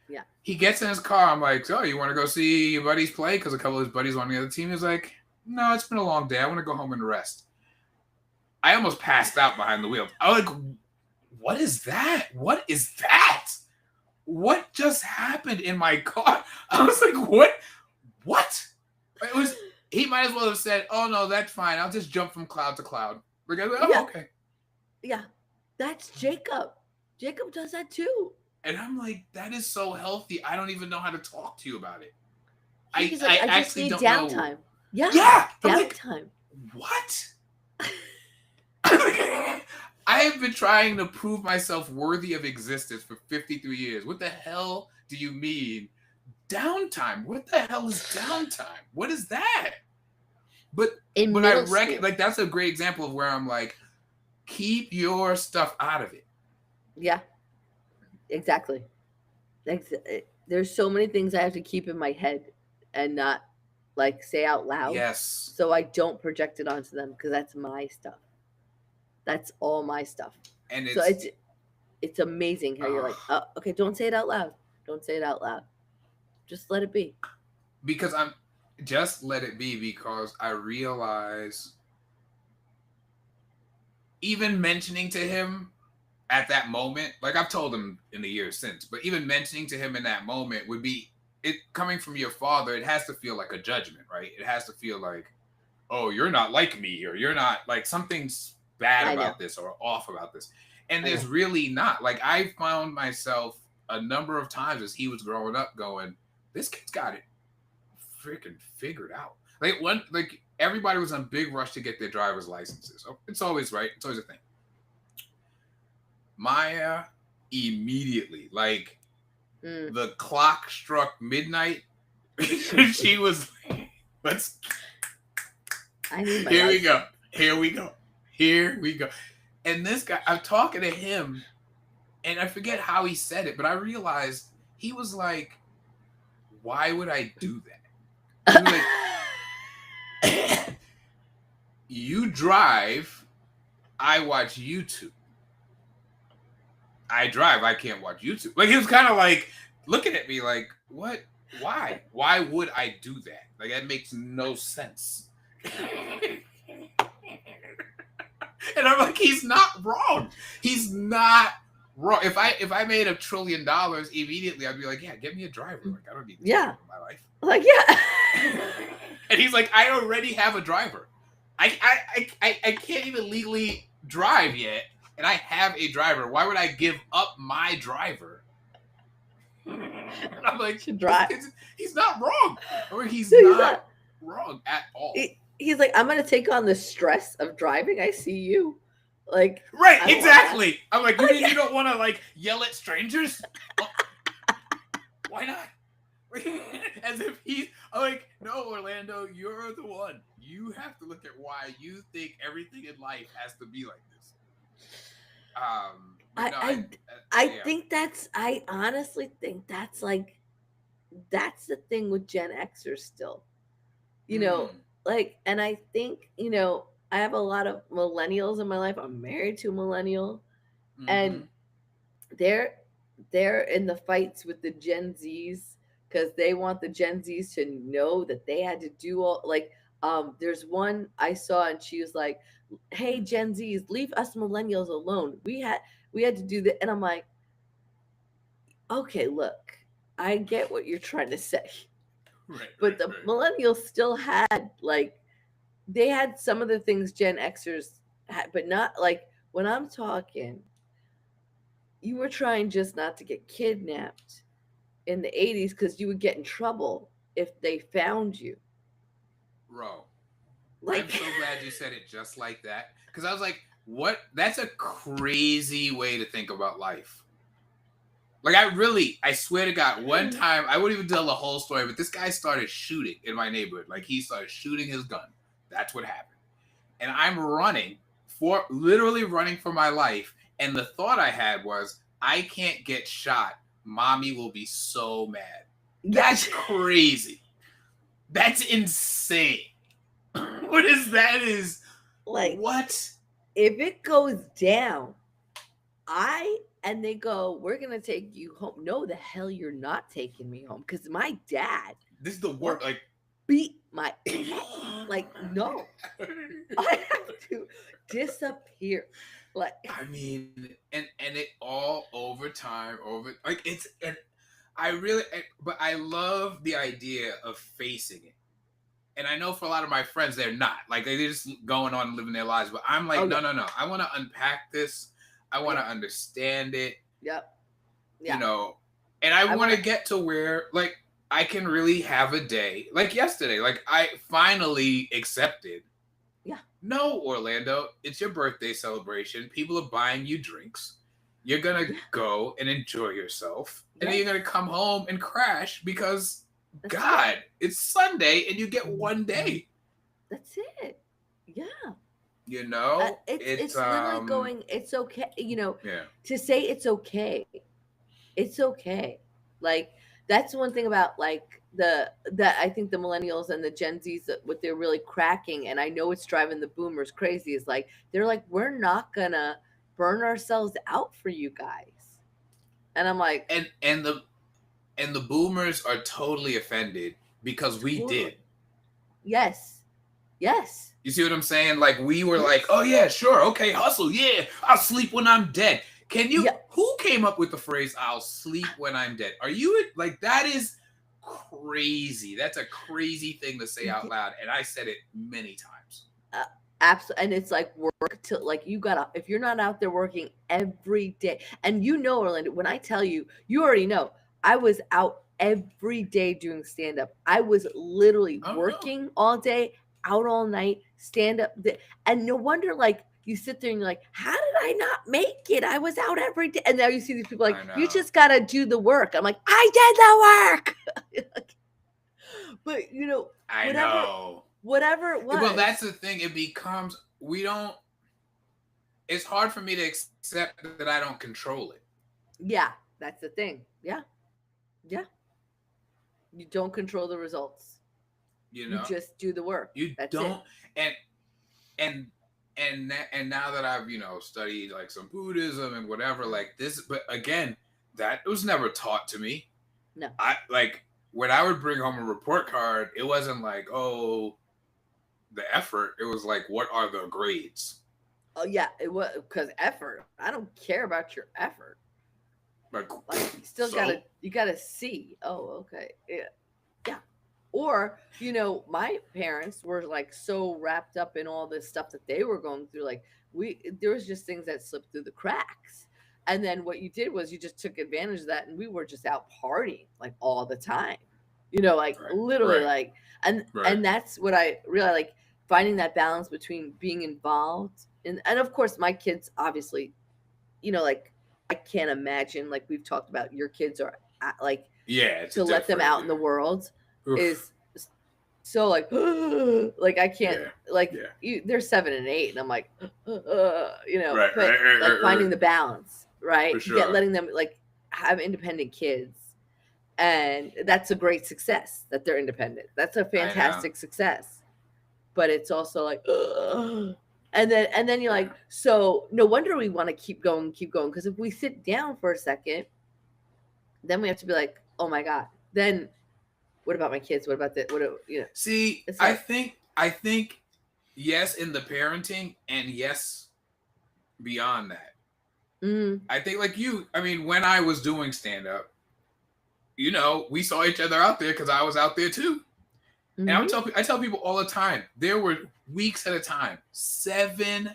Speaker 2: Yeah.
Speaker 1: He gets in his car. I'm like, so you want to go see your buddies play? Because a couple of his buddies on the other team. He's like, no, it's been a long day. I want to go home and rest. I almost passed out behind the wheel. I was like, what is that? What is that? What just happened in my car? I was like, what? It was. He might as well have said, oh, no, that's fine. I'll just jump from cloud to cloud. Like, okay.
Speaker 2: Yeah. That's Jacob. Jacob does that too.
Speaker 1: And I'm like, that is so healthy. I don't even know how to talk to you about it.
Speaker 2: I just need downtime. Yeah. Downtime.
Speaker 1: Like, what? I have been trying to prove myself worthy of existence for 53 years. What the hell do you mean? Downtime? What the hell is downtime? What is that? But I reckon, like, that's a great example of where I'm like, keep your stuff out of it.
Speaker 2: Yeah, exactly. There's so many things I have to keep in my head and not like say out loud.
Speaker 1: Yes.
Speaker 2: So I don't project it onto them because that's my stuff. That's all my stuff. And it's amazing how you're like, oh, okay, don't say it out loud. Don't say it out loud. Just let it be.
Speaker 1: Because let it be because I realize even mentioning to him at that moment, like I've told him in the years since, but even mentioning to him in that moment would be, it coming from your father, it has to feel like a judgment, right? It has to feel like, oh, you're not like me, or you're not like something's bad about this or off about this. And there's really not. Like I found myself a number of times as he was growing up going, this kid's got it freaking figured out. Like everybody was on big rush to get their driver's licenses. So it's always right. It's always a thing. Maya immediately, like the clock struck midnight. She was like, Here we go. And this guy, I'm talking to him, and I forget how he said it, but I realized he was like, why would I do that? He was like, you drive, I watch YouTube. I drive. I can't watch YouTube. Like he was kind of like looking at me like, what? Why? Why would I do that? Like that makes no sense. And I'm like, he's not wrong. He's not wrong. If I made $1 trillion immediately, I'd be like, yeah, get me a driver. Like I don't need this
Speaker 2: Yeah.
Speaker 1: in my life.
Speaker 2: Like, yeah.
Speaker 1: And he's like, I already have a driver. I can't even legally drive yet, and I have a driver. Why would I give up my driver? And I'm like,
Speaker 2: Should drive.
Speaker 1: he's not wrong. Or he's
Speaker 2: No,
Speaker 1: not wrong at all.
Speaker 2: He's like, I'm gonna take on the stress of driving. I see you. Like,
Speaker 1: right, exactly. I'm like, you don't want to like yell at strangers? Well, why not? As if I'm like, no, Orlando, you're the one. You have to look at why you think everything in life has to be like this.
Speaker 2: I think I honestly think that's the thing with Gen Xers still. You know, like, and I think, I have a lot of millennials in my life. I'm married to a millennial, and they're in the fights with the Gen Zs because they want the Gen Zs to know that they had to do all there's one I saw and she was like, hey Gen Zs, leave us millennials alone. We had to do that. And I'm like, okay, look, I get what you're trying to say.
Speaker 1: Right,
Speaker 2: but the millennials still had they had some of the things Gen Xers had, but not like when I'm talking, you were trying just not to get kidnapped in the 80s because you would get in trouble if they found you.
Speaker 1: Bro,
Speaker 2: Like,
Speaker 1: I'm so glad you said it just like that. Because I was like, what? That's a crazy way to think about life. Like, I swear to God, one time, I wouldn't even tell the whole story, but this guy started shooting in my neighborhood. Like, he started shooting his gun. That's what happened. And I'm literally running for my life. And the thought I had was, I can't get shot. Mommy will be so mad. That's crazy. That's insane. What is that? Is
Speaker 2: like,
Speaker 1: what?
Speaker 2: If it goes down, and they go, we're gonna take you home. No, the hell you're not taking me home, because my dad.
Speaker 1: This is the work. Like,
Speaker 2: beat my like, no, I have to disappear. Like,
Speaker 1: I mean, and it all over time, like it's, and but I love the idea of facing it. And I know for a lot of my friends, they're not. Like, they're just going on and living their lives. But I'm like, no. I want to unpack this. I want to understand it.
Speaker 2: Yep.
Speaker 1: Yeah. And I want to get to where, like, I can really have a day. Like yesterday, like, I finally accepted.
Speaker 2: Yeah.
Speaker 1: No, Orlando, it's your birthday celebration. People are buying you drinks. You're going to go and enjoy yourself. And then you're going to come home and crash because... God, it's Sunday and you get one day.
Speaker 2: That's it. Yeah.
Speaker 1: It's
Speaker 2: literally going, it's okay. To say it's okay. It's okay. Like, that's one thing about like that I think the millennials and the Gen Zs, what they're really cracking, and I know it's driving the boomers crazy, is like, they're like, we're not gonna burn ourselves out for you guys. And I'm like,
Speaker 1: and the boomers are totally offended because we did.
Speaker 2: Yes.
Speaker 1: You see what I'm saying? Like, we were like, oh yeah, sure, okay, hustle, yeah, I'll sleep when I'm dead. Can you? Yeah. Who came up with the phrase "I'll sleep when I'm dead"? Are you like, that is crazy? That's a crazy thing to say out loud, and I said it many times.
Speaker 2: Absolutely. And it's like, work till, like, you gotta, if you're not out there working every day, and Orlando, when I tell you, you already know, I was out every day doing stand up. I was literally working all day, out all night, stand up. And no wonder, like, you sit there and you're like, how did I not make it? I was out every day. And now you see these people like, you just got to do the work. I'm like, I did the work. But,
Speaker 1: I know.
Speaker 2: Whatever it was.
Speaker 1: Well, that's the thing. It becomes, it's hard for me to accept that I don't control it.
Speaker 2: Yeah, that's the thing. Yeah. You don't control the results. You just do the work.
Speaker 1: You don't. And and now that I've studied like some Buddhism and whatever like this, but again, that was never taught to me.
Speaker 2: No.
Speaker 1: I like when I would bring home a report card, it wasn't like, oh, the effort. It was like, what are the grades?
Speaker 2: Oh yeah, it was because effort. I don't care about your effort.
Speaker 1: Like,
Speaker 2: Like you still
Speaker 1: so
Speaker 2: gotta see. Oh, okay. Yeah. Yeah. Or, my parents were like so wrapped up in all this stuff that they were going through. Like there was just things that slipped through the cracks. And then what you did was you just took advantage of that and we were just out partying like all the time. Like
Speaker 1: right,
Speaker 2: literally
Speaker 1: right,
Speaker 2: like and
Speaker 1: right.
Speaker 2: and that's what I really like, finding that balance between being involved and of course my kids obviously, like I can't imagine, like we've talked about, your kids are like,
Speaker 1: Yeah, it's a
Speaker 2: to let them
Speaker 1: different.
Speaker 2: out in the world
Speaker 1: Oof.
Speaker 2: is so like like I can't,
Speaker 1: Yeah,
Speaker 2: like
Speaker 1: yeah.
Speaker 2: they're 7 and 8 and I'm like
Speaker 1: Right,
Speaker 2: but
Speaker 1: right, right,
Speaker 2: like
Speaker 1: right, right.
Speaker 2: finding the balance, right,
Speaker 1: For sure.
Speaker 2: letting them like have independent kids, and that's a great success that they're independent. That's a
Speaker 1: I know.
Speaker 2: fantastic success, but it's also like and then you're
Speaker 1: Yeah.
Speaker 2: like, so no wonder we want to keep going, because if we sit down for a second, then we have to be like, oh my god, then what about my kids, what about the what
Speaker 1: See,
Speaker 2: it's
Speaker 1: I
Speaker 2: like,
Speaker 1: think I think yes in the parenting and yes beyond that.
Speaker 2: mm,
Speaker 1: I think like you. I mean, when I was doing stand up, we saw each other out there because I was out there too. And
Speaker 2: mm-hmm,
Speaker 1: I tell people all the time, there were weeks at a time, 7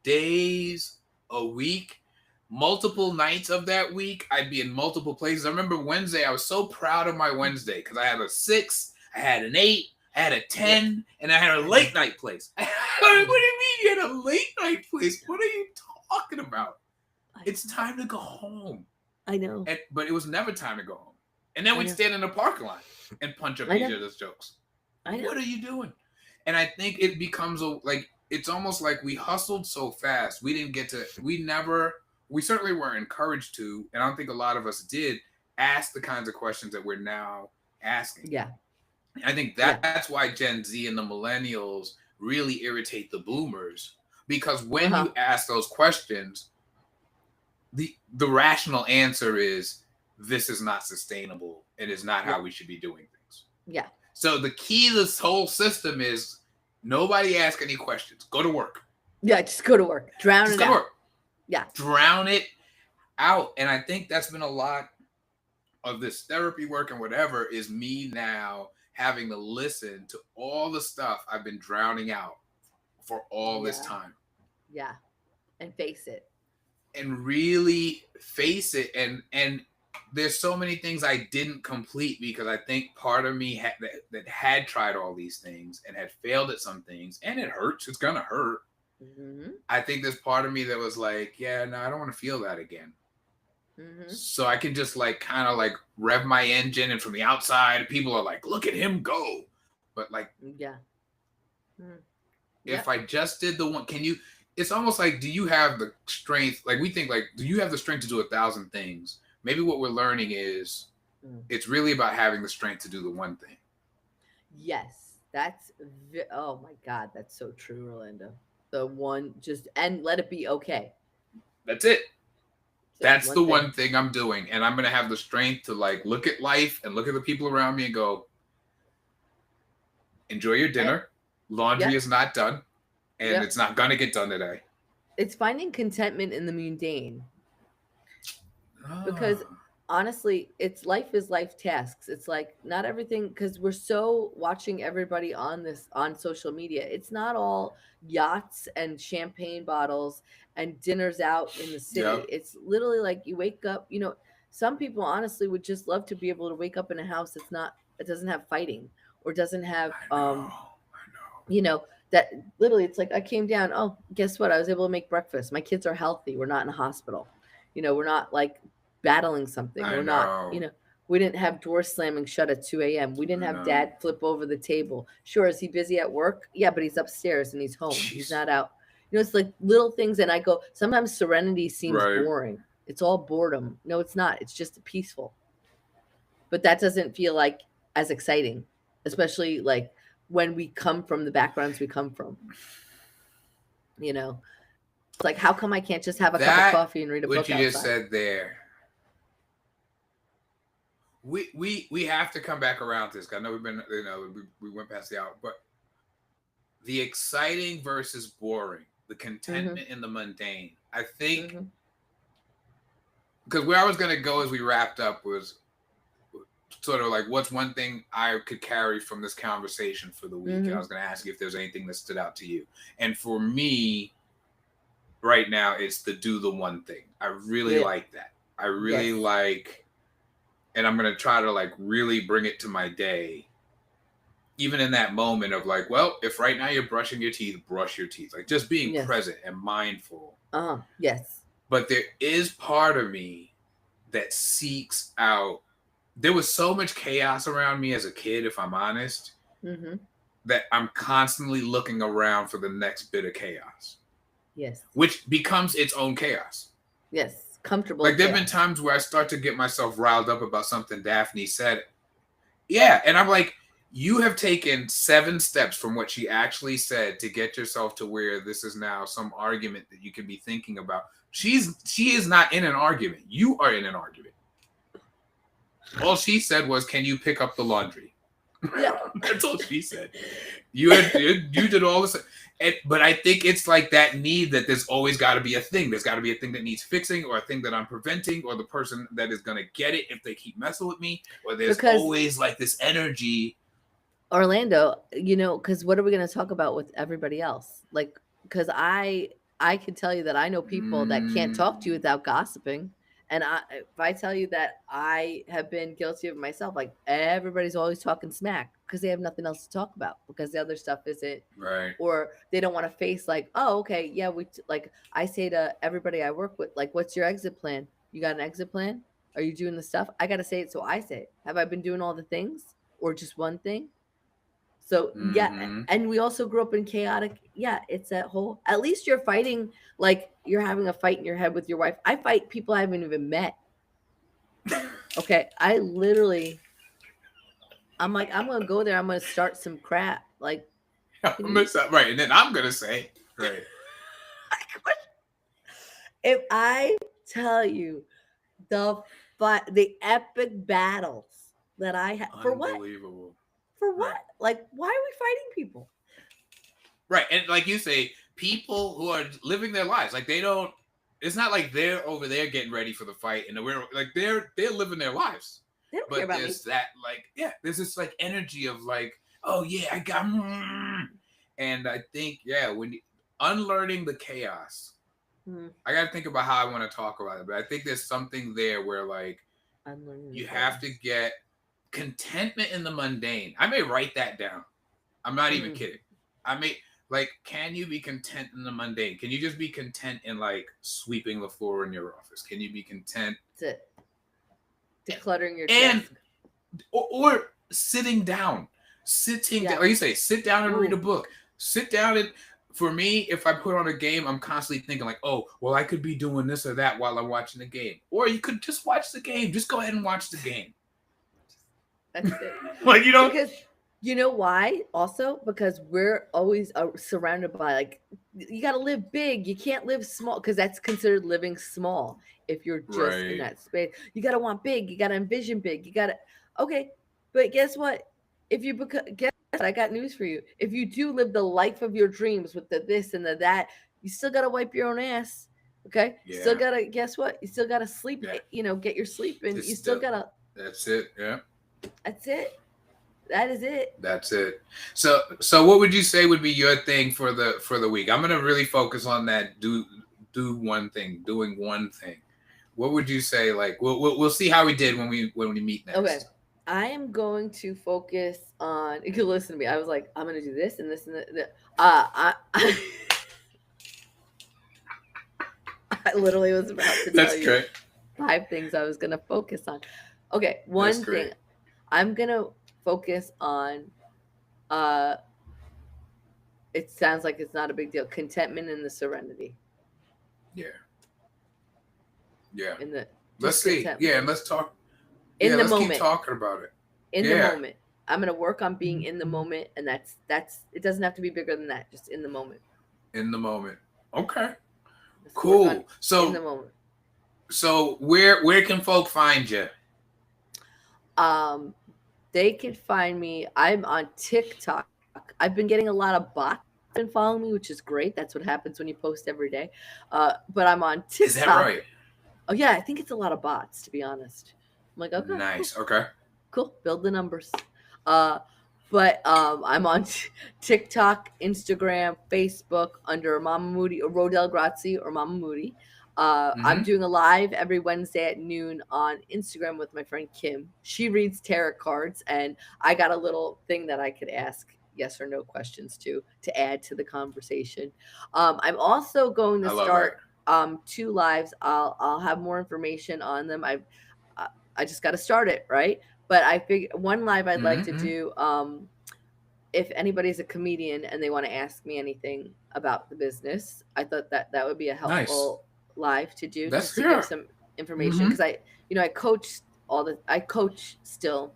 Speaker 1: days a week, multiple nights of that week. I'd be in multiple places. I remember Wednesday, I was so proud of my Wednesday because I had a 6, I had an 8, I had a
Speaker 2: yeah,
Speaker 1: 10, and I had a
Speaker 2: I know,
Speaker 1: late night place. What do
Speaker 2: I
Speaker 1: you
Speaker 2: know,
Speaker 1: mean you had a late night place? What are you talking about?
Speaker 2: I
Speaker 1: It's
Speaker 2: know,
Speaker 1: time to go home.
Speaker 2: I know,
Speaker 1: But it was never time to go home. And then
Speaker 2: I
Speaker 1: we'd
Speaker 2: know,
Speaker 1: stand in the parking lot and punch up
Speaker 2: I
Speaker 1: each
Speaker 2: know,
Speaker 1: other's jokes.
Speaker 2: I
Speaker 1: What
Speaker 2: know,
Speaker 1: are you doing? And I think it becomes like it's almost like we hustled so fast. We didn't get to. We certainly weren't encouraged to, and I don't think a lot of us did ask the kinds of questions that we're now asking.
Speaker 2: yeah,
Speaker 1: I think
Speaker 2: yeah,
Speaker 1: that's why Gen Z and the millennials really irritate the boomers because when
Speaker 2: uh-huh,
Speaker 1: you ask those questions, the rational answer is this is not sustainable. It is not
Speaker 2: yeah,
Speaker 1: how we should be doing things.
Speaker 2: yeah,
Speaker 1: So the key to this whole system is nobody ask any questions. Go to work.
Speaker 2: yeah, just go to work, drown
Speaker 1: Just
Speaker 2: it
Speaker 1: go to
Speaker 2: out.
Speaker 1: work.
Speaker 2: Yeah,
Speaker 1: Drown it out. And I think that's been a lot of this therapy work and whatever is me now having to listen to all the stuff I've been drowning out for all this
Speaker 2: yeah,
Speaker 1: time
Speaker 2: yeah, and face it.
Speaker 1: and really face it and there's so many things I didn't complete because I think part of me that had tried all these things and had failed at some things and it hurts. It's gonna hurt.
Speaker 2: Mm-hmm,
Speaker 1: I think there's part of me that was like, yeah, no, I don't want to feel that again.
Speaker 2: mm-hmm,
Speaker 1: So I can just like kind of like rev my engine, and from the outside, people are like, look at him go. But like,
Speaker 2: yeah, mm,
Speaker 1: if
Speaker 2: yep,
Speaker 1: I just did the one, can you? It's almost like, do you have the strength? Like we think, like, do you have the strength to do 1,000 things? Maybe what we're learning is
Speaker 2: mm.
Speaker 1: it's really about having the strength to do the one thing.
Speaker 2: Yes, oh my god, that's so true, Rolando. The one, just, and let it be okay.
Speaker 1: That's it.
Speaker 2: Just
Speaker 1: That's
Speaker 2: one
Speaker 1: the
Speaker 2: thing.
Speaker 1: one thing I'm doing, and I'm gonna have the strength to like look at life and look at the people around me and go, enjoy your
Speaker 2: And,
Speaker 1: dinner. Laundry
Speaker 2: yep,
Speaker 1: is not done, and
Speaker 2: yep.
Speaker 1: it's not gonna get done today.
Speaker 2: It's finding contentment in the mundane, because
Speaker 1: Oh,
Speaker 2: honestly, it's life is life tasks. It's like not everything, because we're so watching everybody on social media. It's not all yachts and champagne bottles and dinners out in the city.
Speaker 1: yep.
Speaker 2: It's literally like you wake up, some people honestly would just love to be able to wake up in a house it doesn't have fighting, or doesn't have
Speaker 1: I know. I know.
Speaker 2: you know that literally, it's like I came down, oh, guess what, I was able to make breakfast, my kids are healthy, we're not in a hospital, we're not like battling something,
Speaker 1: I
Speaker 2: we're not,
Speaker 1: know.
Speaker 2: we didn't have doors slamming shut at 2 a.m., we didn't
Speaker 1: I
Speaker 2: have
Speaker 1: know.
Speaker 2: dad flip over the table. Sure, is he busy at work? Yeah, but he's upstairs and he's home, he's
Speaker 1: Jeez.
Speaker 2: not out. It's like little things, and I go, sometimes serenity seems
Speaker 1: Right.
Speaker 2: boring, it's all boredom. No, it's not, it's just peaceful, but that doesn't feel like as exciting, especially like when we come from the backgrounds we come from. You know, it's like, how come I can't just have a cup of
Speaker 1: That
Speaker 2: coffee and read a
Speaker 1: what
Speaker 2: book
Speaker 1: you just
Speaker 2: outside?
Speaker 1: said there. We have to come back around to this. 'Cause I know we've been, we went past the hour, but the exciting versus boring, the
Speaker 2: Mm-hmm.
Speaker 1: contentment in the mundane. I think
Speaker 2: Mm-hmm.
Speaker 1: because where I was gonna go as we wrapped up was sort of like what's one thing I could carry from this conversation for the week. And I
Speaker 2: Mm-hmm.
Speaker 1: was gonna ask you if there's anything that stood out to you. And for me, right now, it's the do the one thing. I really
Speaker 2: Yeah.
Speaker 1: like that. I really
Speaker 2: Yes.
Speaker 1: like, and I'm gonna try to like really bring it to my day even in that moment of like, well, if right now you're brushing your teeth, brush your teeth. Like just being
Speaker 2: Yes.
Speaker 1: present and mindful.
Speaker 2: Yes.
Speaker 1: But there is part of me that seeks out. There was so much chaos around me as a kid, if I'm honest,
Speaker 2: Mm-hmm.
Speaker 1: that I'm constantly looking around for the next bit of chaos,
Speaker 2: Yes.
Speaker 1: which becomes its own chaos.
Speaker 2: Yes. Comfortable
Speaker 1: Like there have been
Speaker 2: chaos.
Speaker 1: times where I start to get myself riled up about something Daphne said. Yeah, and I'm like, you have taken 7 steps from what she actually said to get yourself to where this is now some argument that you can be thinking about. She is not in an argument. You are in an argument. All she said was, "Can you pick up the laundry?"
Speaker 2: Yeah.
Speaker 1: That's all she said. You did all this, but I think it's like that need that there's always got to be a thing. There's got to be a thing that needs fixing, or a thing that I'm preventing, or the person that is gonna get it if they keep messing with me. Or there's
Speaker 2: Because
Speaker 1: always like this energy.
Speaker 2: Orlando, because what are we going to talk about with everybody else? Like, because I can tell you that I know people that can't
Speaker 1: Mm,
Speaker 2: talk to you without gossiping. And if I tell you that I have been guilty of it myself, like everybody's always talking smack because they have nothing else to talk about because the other stuff isn't,
Speaker 1: right.
Speaker 2: or they don't want to face like, oh, okay, yeah, like I say to everybody I work with, like, what's your exit plan? You got an exit plan? Are you doing the stuff? I got to say it, so I say it. Have I been doing all the things or just one thing? So yeah,
Speaker 1: Mm-hmm.
Speaker 2: and we also grew up in chaotic. Yeah, it's that whole. At least you're fighting, like you're having a fight in your head with your wife. I fight people I haven't even met. Okay, I literally, I'm like, I'm gonna go there. I'm gonna start some crap. Like, can you?
Speaker 1: Right, and then I'm gonna say, right,
Speaker 2: If I tell you the epic battles that I had for what?
Speaker 1: unbelievable.
Speaker 2: For what?
Speaker 1: Right,
Speaker 2: Like, why are we fighting people?
Speaker 1: right, and like you say, people who are living their lives, like they don't. It's not like they're over there getting ready for the fight, and we're like they're living their lives.
Speaker 2: They don't care
Speaker 1: But
Speaker 2: about me.
Speaker 1: there's that like there's this like energy of like, oh yeah, I got, and I think when unlearning the chaos,
Speaker 2: Hmm.
Speaker 1: I got to think about how I want to talk about it. But I think there's something there where like
Speaker 2: I'm learning the
Speaker 1: you have to
Speaker 2: chaos.
Speaker 1: get contentment in the mundane. I may write that down. I'm not even
Speaker 2: Mm,
Speaker 1: kidding. I may like, can you be content in the mundane? Can you just be content in like sweeping the floor in your office? Can you be content
Speaker 2: that's it. Decluttering your
Speaker 1: and
Speaker 2: desk.
Speaker 1: or sitting down, sitting down?
Speaker 2: Yeah.
Speaker 1: Like you say, sit down and read a
Speaker 2: Ooh.
Speaker 1: book. Sit down and. For me, if I put on a game, I'm constantly thinking like, "Oh, well, I could be doing this or that while I'm watching the game." Or you could just watch the game. Just go ahead and watch the game.
Speaker 2: That's it.
Speaker 1: Like
Speaker 2: Because you know why? Also, because we're always surrounded by like you got to live big. You can't live small because that's considered living small if you're just in
Speaker 1: right.
Speaker 2: that space. You got to want big. You got to envision big. You got to okay. But guess what? If you guess what? I got news for you. If you do live the life of your dreams with the this and the that, you still got to wipe your own ass. Okay? You still
Speaker 1: Yeah.
Speaker 2: got to guess what? You still got to sleep,
Speaker 1: Yeah.
Speaker 2: get your sleep in.
Speaker 1: It's
Speaker 2: You still
Speaker 1: still
Speaker 2: got to
Speaker 1: that's it. Yeah.
Speaker 2: that's it. That is it.
Speaker 1: That's it. So what would you say would be your thing for the week? I'm gonna really focus on that. Do one thing. Doing one thing. What would you say? Like we'll see how we did when we meet
Speaker 2: Okay.
Speaker 1: next.
Speaker 2: I am going to focus on. You can listen to me. I was like, I'm going to do this and this and that. I literally was about to tell
Speaker 1: That's
Speaker 2: you
Speaker 1: great.
Speaker 2: 5 things I was going to focus on. Okay,
Speaker 1: That's
Speaker 2: one thing
Speaker 1: great.
Speaker 2: I'm going to focus on. Uh, it sounds like it's not a big deal. Contentment and the serenity
Speaker 1: Yeah. Yeah.
Speaker 2: in the
Speaker 1: Let's
Speaker 2: just
Speaker 1: see. Yeah,
Speaker 2: contentment
Speaker 1: and let's talk.
Speaker 2: in
Speaker 1: Yeah,
Speaker 2: the
Speaker 1: let's keep
Speaker 2: moment.
Speaker 1: talking about it.
Speaker 2: In the
Speaker 1: Yeah.
Speaker 2: moment. I'm going to work on being in the moment, and that's it. Doesn't have to be bigger than that. Just in the moment.
Speaker 1: In the moment. Okay.
Speaker 2: Just work on
Speaker 1: Cool.
Speaker 2: in the
Speaker 1: So
Speaker 2: moment.
Speaker 1: where can folk find you?
Speaker 2: Um, they can find me. I'm on TikTok. I've been getting a lot of bots been following me, which is great. That's what happens when you post every day. But I'm on
Speaker 1: Is that
Speaker 2: TikTok.
Speaker 1: right?
Speaker 2: Oh yeah, I think it's a lot of bots, to be honest. I'm like, okay, cool,
Speaker 1: Nice. Okay.
Speaker 2: cool. Build the numbers. Uh, but I'm on TikTok, Instagram, Facebook under Mama Moody or Rodel Grazzi or Mama Moody. I'm
Speaker 1: Mm-hmm.
Speaker 2: doing a live every Wednesday at noon on Instagram with my friend Kim. She reads tarot cards, and I got a little thing that I could ask yes or no questions to add to the conversation. I'm also going to
Speaker 1: I love that.
Speaker 2: start two lives. I'll have more information on them. I I just got to start it, right? But I figure one live I'd like to
Speaker 1: Mm-hmm.
Speaker 2: do. If anybody's a comedian and they want to ask me anything about the business, I thought that that would be a
Speaker 1: Nice.
Speaker 2: helpful live to do,
Speaker 1: That's
Speaker 2: just to give
Speaker 1: yeah.
Speaker 2: some information,
Speaker 1: Mm-hmm.
Speaker 2: because I coach I coach still,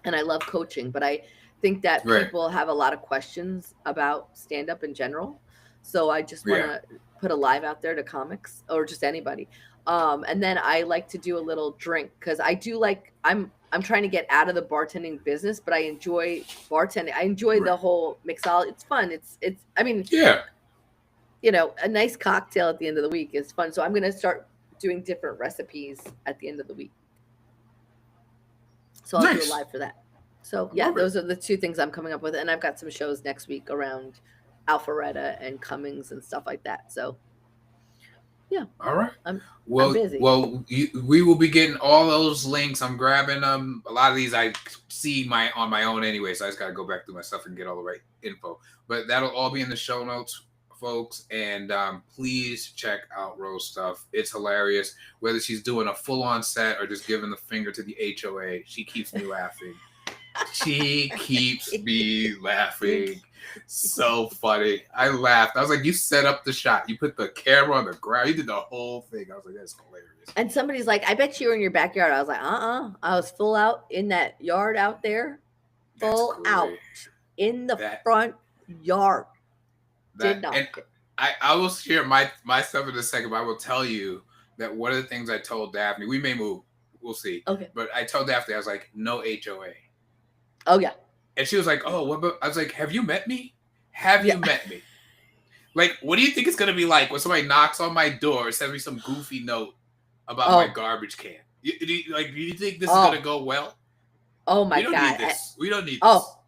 Speaker 2: and I love coaching, but I think that
Speaker 1: Right.
Speaker 2: people have a lot of questions about stand up in general. So I just want
Speaker 1: Yeah.
Speaker 2: to put a live out there to comics or just anybody. And then I like to do a little drink, because I do like I'm trying to get out of the bartending business, but I enjoy bartending. I enjoy
Speaker 1: Right.
Speaker 2: the whole mixology. It's fun. It's I mean,
Speaker 1: Yeah.
Speaker 2: a nice cocktail at the end of the week is fun. So I'm going to start doing different recipes at the end of the week. So I'll do a
Speaker 1: Nice.
Speaker 2: live for that. So
Speaker 1: I
Speaker 2: yeah,
Speaker 1: love it.
Speaker 2: those are the two things I'm coming up with, and I've got some shows next week around Alpharetta and Cummings and stuff like that. So yeah,
Speaker 1: All right.
Speaker 2: I'm busy.
Speaker 1: We will be getting all those links. I'm grabbing them. A lot of these I see my on my own anyway, so I just gotta go back through my stuff and get all the right info. But that'll all be in the show notes, folks. And please check out Rose stuff. It's hilarious. Whether she's doing a full on set or just giving the finger to the HOA, she keeps me laughing. She keeps me laughing. So funny. I laughed. I was like, you set up the shot. You put the camera on the ground. You did the whole thing. I was like, that's hilarious.
Speaker 2: And somebody's like, I bet you were in your backyard. I was like, I was full out in that yard out there,
Speaker 1: That's
Speaker 2: full out
Speaker 1: great.
Speaker 2: in the
Speaker 1: That
Speaker 2: front yard.
Speaker 1: that
Speaker 2: Did not
Speaker 1: and I will share my stuff in a second, but I will tell you that one of the things I told Daphne, we may move, we'll see.
Speaker 2: Okay.
Speaker 1: But I told Daphne, I was like, no HOA.
Speaker 2: Oh yeah.
Speaker 1: And she was like, oh, what about I was like, have you met me? Have
Speaker 2: Yeah.
Speaker 1: you met me? Like, what do you think it's gonna be like when somebody knocks on my door, sends me some goofy note about my
Speaker 2: Oh.
Speaker 1: garbage can? Do you think this is gonna
Speaker 2: Oh.
Speaker 1: go well?
Speaker 2: Oh
Speaker 1: We
Speaker 2: my
Speaker 1: don't need
Speaker 2: god.
Speaker 1: this. We don't need this.
Speaker 2: Oh,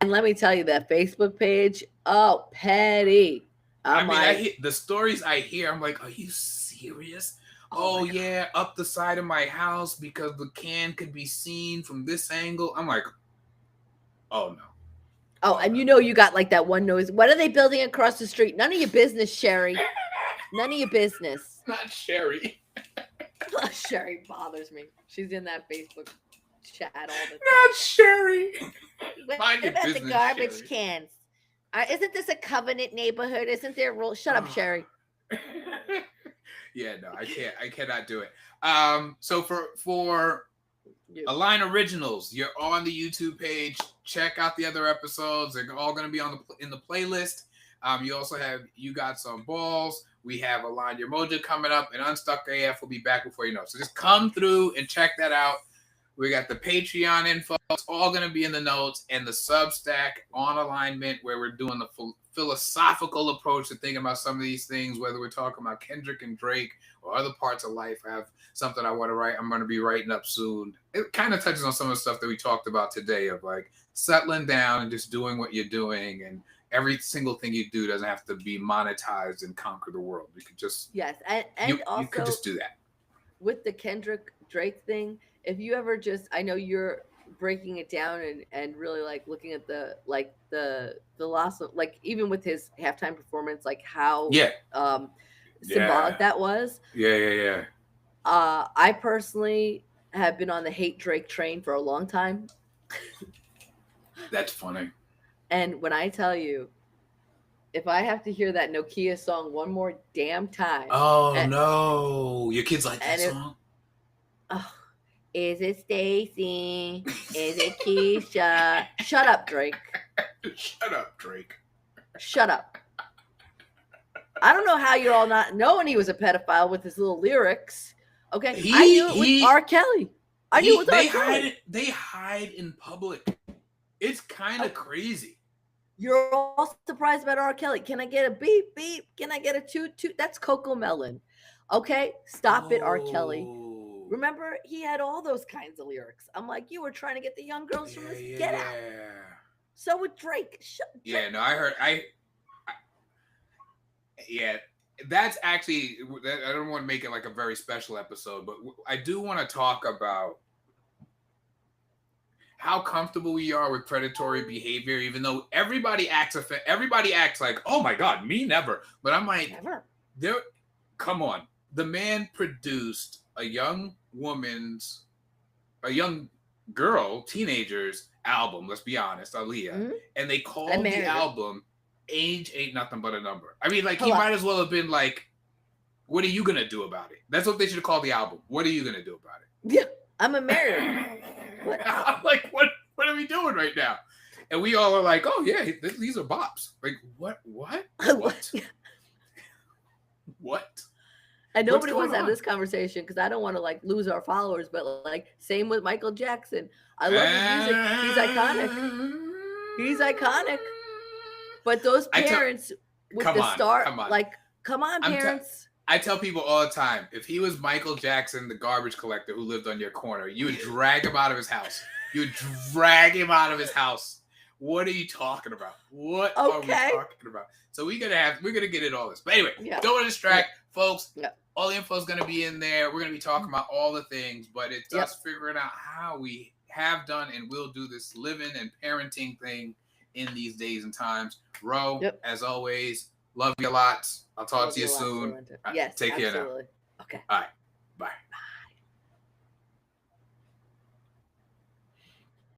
Speaker 2: and let me tell you, that Facebook page, oh, petty.
Speaker 1: I
Speaker 2: I'm
Speaker 1: mean, I
Speaker 2: like,
Speaker 1: hear the stories I hear. I'm like, are you serious?
Speaker 2: oh
Speaker 1: Oh
Speaker 2: my god.
Speaker 1: yeah, up the side of my house because the can could be seen from this angle. I'm like, oh no,
Speaker 2: Oh,
Speaker 1: oh
Speaker 2: and you got like that one noise. What are they building across the street? None of your business, Sherry. None of your business.
Speaker 1: no, not Sherry,
Speaker 2: Sherry bothers me. She's in that Facebook chat all the
Speaker 1: not Sherry.
Speaker 2: time.
Speaker 1: Mind
Speaker 2: What
Speaker 1: your
Speaker 2: about the
Speaker 1: business,
Speaker 2: garbage
Speaker 1: Sherry.
Speaker 2: cans? Isn't this a covenant neighborhood? Isn't there rule? Shut up, Sherry.
Speaker 1: Yeah, no, I can't. I cannot do it. So for
Speaker 2: You.
Speaker 1: Align Originals, you're on the YouTube page. Check out the other episodes. They're all going to be on in the playlist. You also have You Got Some Balls. We have Align Your Mojo coming up, and Unstuck AF will be back before you know. So just come through and check that out. We got the Patreon info. It's all going to be in the notes, and the Substack on alignment, where we're doing the philosophical approach to thinking about some of these things, whether we're talking about Kendrick and Drake or other parts of life. I have something I want to write. I'm going to be writing up soon. It kind of touches on some of the stuff that we talked about today of like settling down and just doing what you're doing, and every single thing you do doesn't have to be monetized and conquer the world. You could just
Speaker 2: Yes, and
Speaker 1: you could
Speaker 2: also
Speaker 1: just do that.
Speaker 2: with the Kendrick Drake thing, if you ever just, I know you're breaking it down and really like looking at the loss of, like, even with his halftime performance, like how
Speaker 1: Yeah,
Speaker 2: symbolic
Speaker 1: yeah,
Speaker 2: that was.
Speaker 1: yeah.
Speaker 2: I personally have been on the hate Drake train for a long time,
Speaker 1: That's funny.
Speaker 2: and when I tell you, if I have to hear that Nokia song one more damn time,
Speaker 1: Oh
Speaker 2: and,
Speaker 1: no, your kids like that
Speaker 2: and it,
Speaker 1: song?
Speaker 2: oh, is it Stacy? Is it Keisha? Shut up, Drake.
Speaker 1: Shut up, Drake.
Speaker 2: Shut up. I don't know how you're all not knowing he was a pedophile with his little lyrics. Okay, I
Speaker 1: He
Speaker 2: knew it with
Speaker 1: he
Speaker 2: R. Kelly. I knew it with R. Kelly.
Speaker 1: they hide in public. It's kind of crazy.
Speaker 2: You're all surprised about R. Kelly. Can I get a beep beep? Can I get a toot toot? That's Coco Melon. Okay, stop it, R. Kelly. Remember, he had all those kinds of lyrics. I'm like, you were trying to get the young girls from this. Get out. So with Drake.
Speaker 1: Yeah, no, I heard. Yeah, that's actually. I don't want to make it like a very special episode, but I do want to talk about how comfortable we are with predatory behavior, even though everybody acts like, oh my god, me never. But I'm like,
Speaker 2: Never.
Speaker 1: Come on. The man produced a young girl, teenager's album, let's be honest, Aaliyah, and they called the album Age Ain't Nothing But a Number. I mean, like, he might as well have been like, what are you gonna do about it? That's what they should have called the album. What are you gonna do about it?
Speaker 2: Yeah, I'm a married.
Speaker 1: I'm like, what are we doing right now? And we all are like, oh yeah, these are bops. Like, what? What?
Speaker 2: And nobody wants to have this conversation because I don't want to like lose our followers. But like, same with Michael Jackson. I love his music. He's iconic. But those parents with the star, like, come on, parents.
Speaker 1: I tell people all the time, if he was Michael Jackson, the garbage collector who lived on your corner, you would drag him out of his house. You would drag him out of his house. What are you talking about? What are we talking about? So we're gonna get into all this. But anyway, don't want to distract folks. Yeah. All the info is gonna be in there. We're gonna be talking about all the things, but it's us figuring out how we have done and will do this living and parenting thing in these days and times. Ro, as always, love you a lot. I'll talk to you soon.
Speaker 2: Yes,
Speaker 1: take care now.
Speaker 2: Okay.
Speaker 1: All right. Bye.